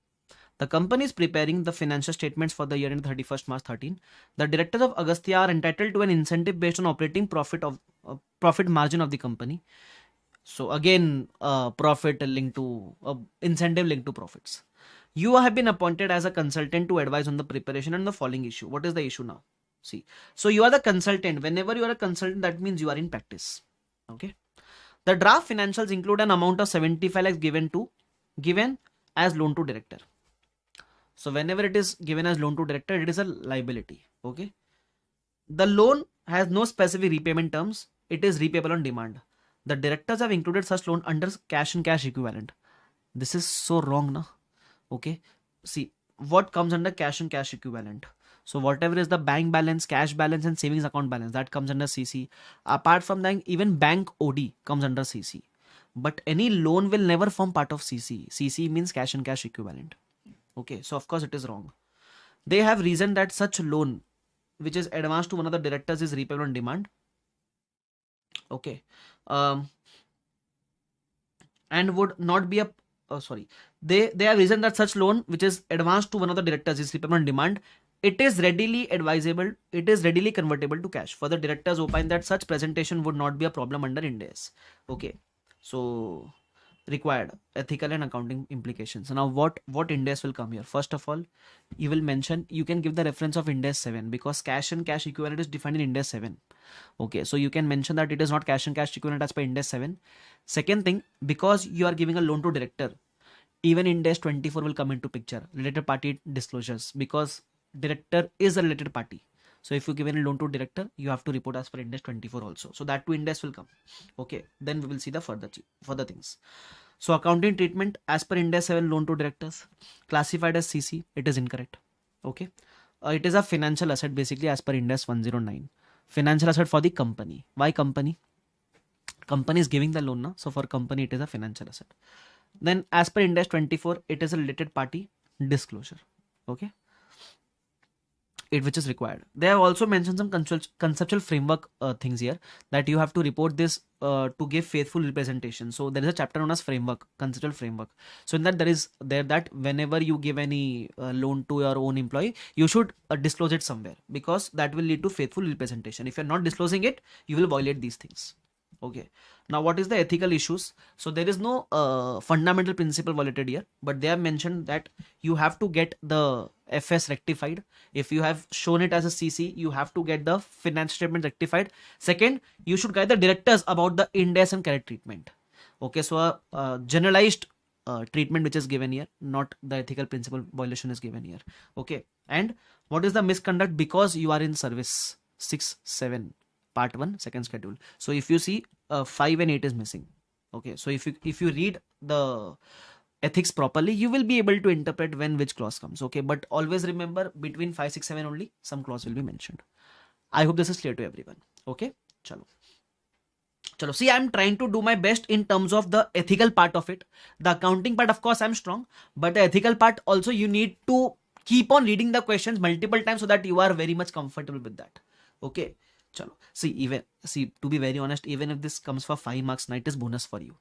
The company is preparing the financial statements for the year ending 31st March 13. The directors of Agastya are entitled to an incentive based on operating profit margin of the company. So again, profit linked to incentive linked to profits. You have been appointed as a consultant to advise on the preparation and the following issue. What is the issue now? See, so you are the consultant. Whenever you are a consultant, that means you are in practice. Okay. The draft financials include an amount of 75 lakhs given as loan to director. So whenever it is given as loan to director, it is a liability. Okay. The loan has no specific repayment terms. It is repayable on demand. The directors have included such loan under cash and cash equivalent. This is so wrong, na? Okay. See, what comes under cash and cash equivalent? So whatever is the bank balance, cash balance, and savings account balance, that comes under CC. Apart from that, even bank OD comes under CC. But any loan will never form part of CC. CC means cash and cash equivalent. Okay, so of course it is wrong. They have reasoned that such loan, which is advanced to one of the directors, is repayable on demand. Okay. And would not be a they have reasoned that such loan which is advanced to one of the directors is repayable on demand. It is readily advisable, it is readily convertible to cash. Further, directors opine that such presentation would not be a problem under Ind AS. Okay, so required ethical and accounting implications. Now what Ind AS will come here? First of all, you will mention, you can give the reference of Ind AS 7 because cash and cash equivalent is defined in Ind AS 7. Okay, so you can mention that it is not cash and cash equivalent as per Ind AS 7. Second thing, because you are giving a loan to director, even Ind AS 24 will come into picture, related party disclosures, because director is a related party. So if you give any loan to director, you have to report as per Ind AS 24 also. So that to Ind AS will come. Okay, then we will see the further things. So accounting treatment as per Ind AS 7 loan to directors classified as CC, it is incorrect. Okay, it is a financial asset basically as per Ind AS 109. Financial asset for the company. Why company? Company is giving the loan, na? So for company it is a financial asset. Then as per Ind AS 24, it is a related party disclosure. Okay, which is required. They have also mentioned some conceptual framework things here, that you have to report this to give faithful representation. So there is a chapter known as framework, conceptual framework. So in that there is that whenever you give any loan to your own employee, you should disclose it somewhere, because that will lead to faithful representation. If you're not disclosing it, you will violate these things. Okay, now what is the ethical issues? So there is no fundamental principle violated here, but they have mentioned that you have to get the FS rectified. If you have shown it as a CC, you have to get the finance statement rectified. Second, you should guide the directors about the Ind AS and credit treatment. Okay, so generalized treatment which is given here, not the ethical principle violation is given here. Okay, and what is the misconduct because you are in service? 6, 7. Part 1 second schedule. So if you see 5 and 8 is missing. Okay, so if you read the ethics properly, you will be able to interpret when which clause comes. Okay, but always remember between 5, 6, 7 only some clause will be mentioned. I hope this is clear to everyone. Okay, chalo. See, I'm trying to do my best in terms of the ethical part of it. The accounting part, of course, I'm strong, but the ethical part also you need to keep on reading the questions multiple times so that you are very much comfortable with that. Okay. Chalo. See, to be very honest, even if this comes for 5 marks, it is bonus for you.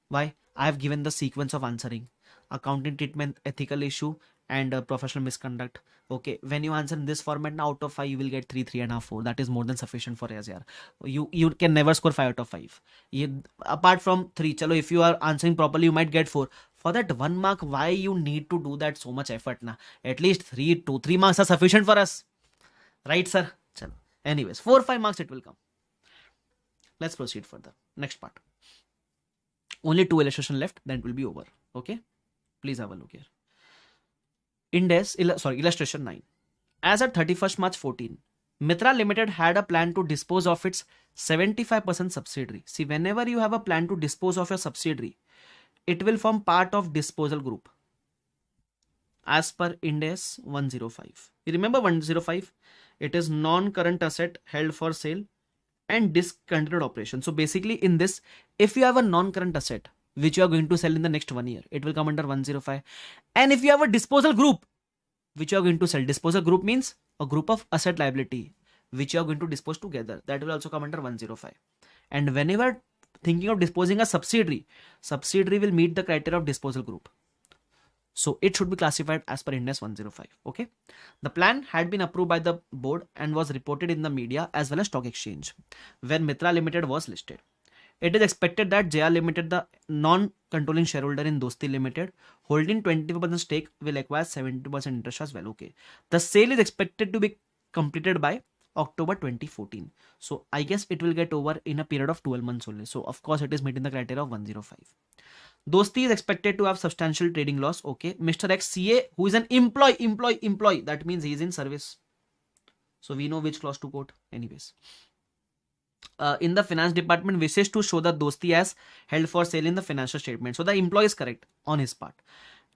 Why? I have given the sequence of answering: accounting treatment, ethical issue, and professional misconduct. Okay, when you answer in this format, now out of 5 you will get 3, 3.5, 4. That is more than sufficient for us. You can never score 5 out of 5. Apart from 3, chalo, if you are answering properly, you might get 4. For that 1 mark, why you need to do that so much effort? Na? At least 3 marks are sufficient for us, right, sir? Chalo. Anyways, 4, 5 marks it will come. Let's proceed further. Next part. Only 2 illustration left, then it will be over. Okay, please have a look here. Illustration 9. As at 31st March 14, Mitra Limited had a plan to dispose of its 75% subsidiary. See, whenever you have a plan to dispose of your subsidiary, it will form part of disposal group as per Ind AS 105. You remember 105? It is non-current asset held for sale and discontinued operation. So basically in this, if you have a non-current asset which you are going to sell in the next 1 year, it will come under 105. And if you have a disposal group which you are going to sell, disposal group means a group of asset liability which you are going to dispose together, that will also come under 105. And whenever thinking of disposing a subsidiary will meet the criteria of disposal group. So it should be classified as per Ind AS 105. Okay. The plan had been approved by the board and was reported in the media as well as stock exchange when Mitra Limited was listed. It is expected that JR Limited, the non-controlling shareholder in Dosti Limited, holding 20% stake, will acquire 70% interest as well. Okay. The sale is expected to be completed by October 2014. So I guess it will get over in a period of 12 months only. So of course it is meeting the criteria of 105. Dosti is expected to have substantial trading loss. Okay. Mr. X CA, who is an employee. That means he is in service. So we know which clause to quote. Anyways. in the finance department wishes to show the dosti as held for sale in the financial statement. So the employee is correct on his part.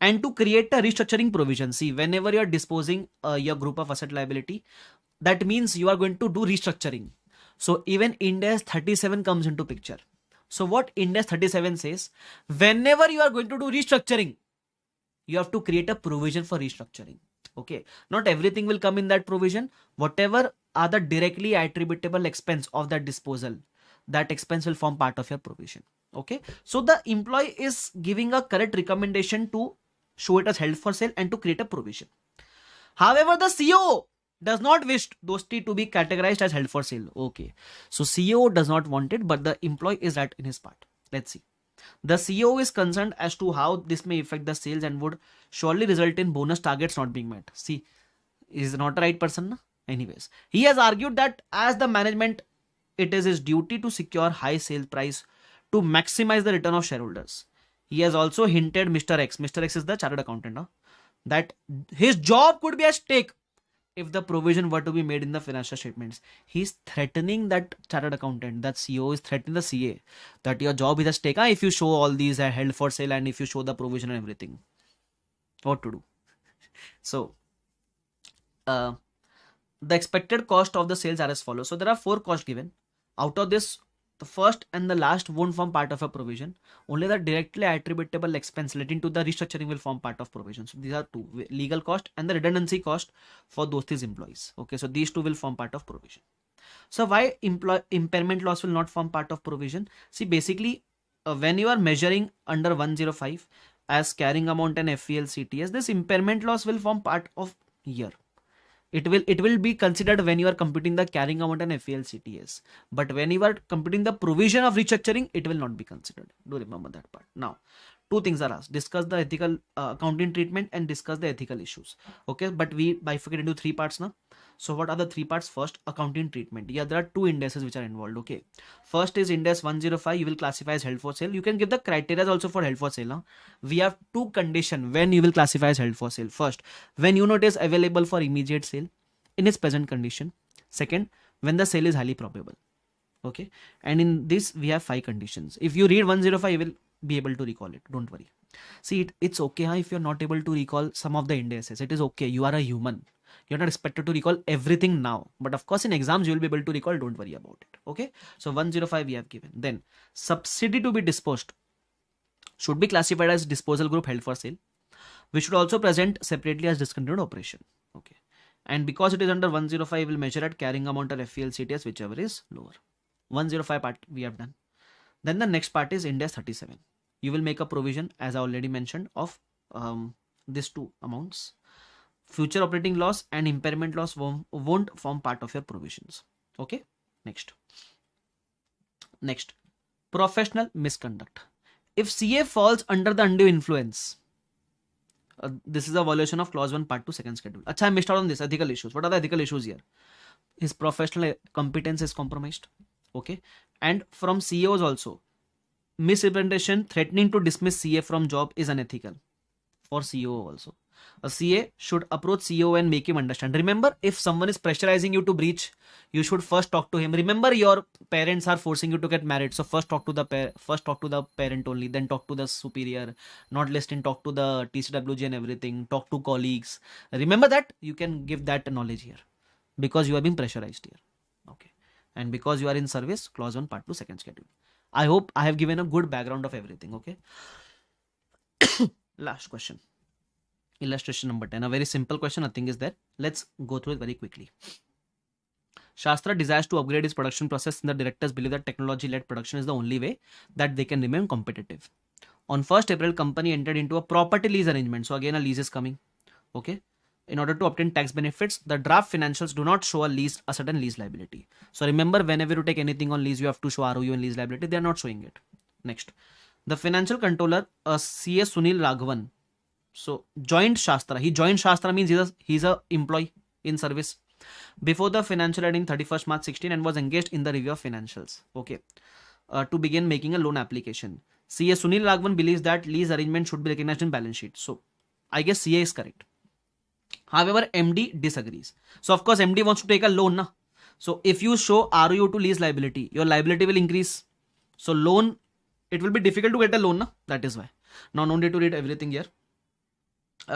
And to create a restructuring provision, see, whenever you are disposing your group of asset liability, that means you are going to do restructuring. So even Ind AS 37 comes into picture. So what Ind AS 37 says, whenever you are going to do restructuring, you have to create a provision for restructuring. Okay, not everything will come in that provision. Whatever are the directly attributable expense of that disposal, that expense will form part of your provision. Okay, so the employee is giving a correct recommendation to show it as held for sale and to create a provision. However, the CEO does not wish those three to be categorized as held for sale. Okay, so CEO does not want it, but the employee is right in his part. Let's see. The CEO is concerned as to how this may affect the sales and would surely result in bonus targets not being met. See, is not the right person. Na? Anyways, he has argued that as the management, it is his duty to secure high sales price to maximize the return of shareholders. He has also hinted Mr. X. Mr. X is the chartered accountant. Huh? That his job could be at stake if the provision were to be made in the financial statements. He's threatening that chartered accountant, that CEO is threatening the CA that your job is at stake if you show all these are held for sale and if you show the provision and everything. What to do? So, the expected cost of the sales are as follows. So there are 4 costs given. Out of this, the first and the last won't form part of a provision. Only the directly attributable expense relating to the restructuring will form part of provision. So these are 2, legal cost and the redundancy cost for these employees. Okay, so these 2 will form part of provision. So why impairment loss will not form part of provision? See, basically, when you are measuring under 105 as carrying amount and FELCTS, this impairment loss will form part of year. It will be considered when you are computing the carrying amount and FELCTS. But when you are computing the provision of restructuring, it will not be considered. Do remember that part. Now, 2 things are asked. Discuss the ethical accounting treatment and discuss the ethical issues. Okay, but we bifurcate into 3 parts now. So what are the 3 parts? First, accounting treatment. Yeah, there are 2 indices which are involved. Okay, first is Ind AS 105. You will classify as held for sale. You can give the criteria also for held for sale. Huh? We have 2 conditions when you will classify as held for sale. First, when unit is available for immediate sale in its present condition. Second, when the sale is highly probable. Okay, and in this we have 5 conditions. If you read 105, you will be able to recall it. Don't worry. See, it's okay if you're not able to recall some of the indices. It is okay. You are a human. You're not expected to recall everything now. But of course, in exams, you will be able to recall. Don't worry about it. Okay. So 105 we have given. Then subsidy to be disposed should be classified as disposal group held for sale. We should also present separately as discontinued operation. Okay. And because it is under 105, we will measure at carrying amount or FELCTS, whichever is lower. 105 part we have done. Then the next part is Ind AS 37. You will make a provision, as I already mentioned, of these 2 amounts. Future operating loss and impairment loss won't form part of your provisions. Okay. Next, professional misconduct. If CA falls under the undue influence, this is a violation of clause 1 part 2 second schedule. Acha, I missed out on this ethical issues. What are the ethical issues here? His professional competence is compromised. Okay, and from CEOs also, misrepresentation threatening to dismiss CA from job is unethical for CEO also. A CA should approach CEO and make him understand. Remember, if someone is pressurizing you to breach, you should first talk to him. Remember, your parents are forcing you to get married, so first talk to the parent only, then talk to the superior. Not listening, talk to the TCWG and everything. Talk to colleagues. Remember that you can give that knowledge here because you are being pressurized here. Okay, and because you are in service, clause 1 part 2 second schedule. I hope I have given a good background of everything. Okay. Last question. Illustration number 10. A very simple question, nothing is there. Let's go through it very quickly. Shastra desires to upgrade its production process, and the directors believe that technology-led production is the only way that they can remain competitive. On 1st April, company entered into a property lease arrangement. So again, a lease is coming. Okay. In order to obtain tax benefits, the draft financials do not show a certain lease liability. So remember, whenever you take anything on lease, you have to show ROU and lease liability. They are not showing it. Next, the financial controller, CA Sunil Raghavan. So joined Shastra. He joined Shastra means he's a employee in service before the financial ending 31st March 16 and was engaged in the review of financials. Okay. To begin making a loan application. CA Sunil Raghavan believes that lease arrangement should be recognized in balance sheet. So I guess CA is correct. However, MD disagrees. So of course MD wants to take a loan. Na? So if you show ROU to lease liability, your liability will increase. So loan, it will be difficult to get a loan, na? That is why. Now no need to read everything here.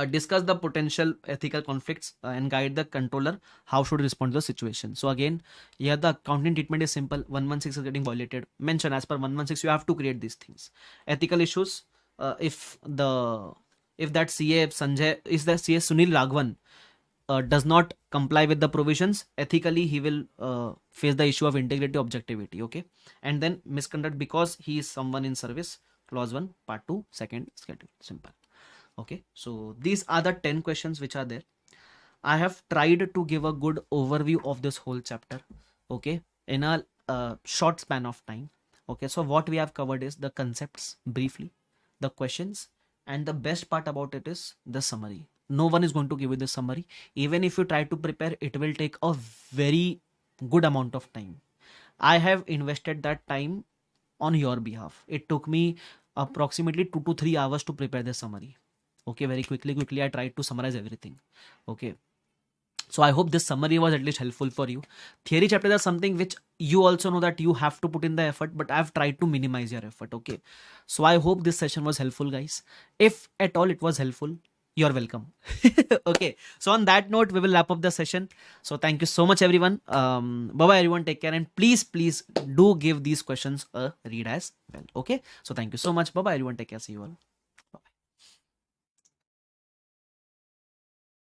Discuss the potential ethical conflicts and guide the controller how should respond to the situation. So again, yeah, the accounting treatment is simple. 116 is getting violated. Mention as per 116, you have to create these things. Ethical issues, if that CA Sanjay is the CA Sunil Raghavan does not comply with the provisions, ethically he will face the issue of integrity, objectivity. Okay, and then misconduct because he is someone in service. Clause 1, part 2, second schedule. Simple. Okay, so these are the 10 questions which are there. I have tried to give a good overview of this whole chapter, okay, in a short span of time. Okay, so what we have covered is the concepts briefly, the questions, and the best part about it is the summary. No one is going to give you the summary. Even if you try to prepare, it will take a very good amount of time. I have invested that time on your behalf. It took me approximately 2 to 3 hours to prepare the summary. Okay, very quickly I tried to summarize everything. Okay, so I hope this summary was at least helpful for you. Theory chapters are something which you also know that you have to put in the effort, but I've tried to minimize your effort. Okay, so I hope this session was helpful, guys. If at all it was helpful, you're welcome. Okay, so on that note, we will wrap up the session. So thank you so much, everyone. Bye bye, everyone. Take care, and please do give these questions a read as well. Okay, so thank you so much. Bye bye, everyone. Take care. See you all.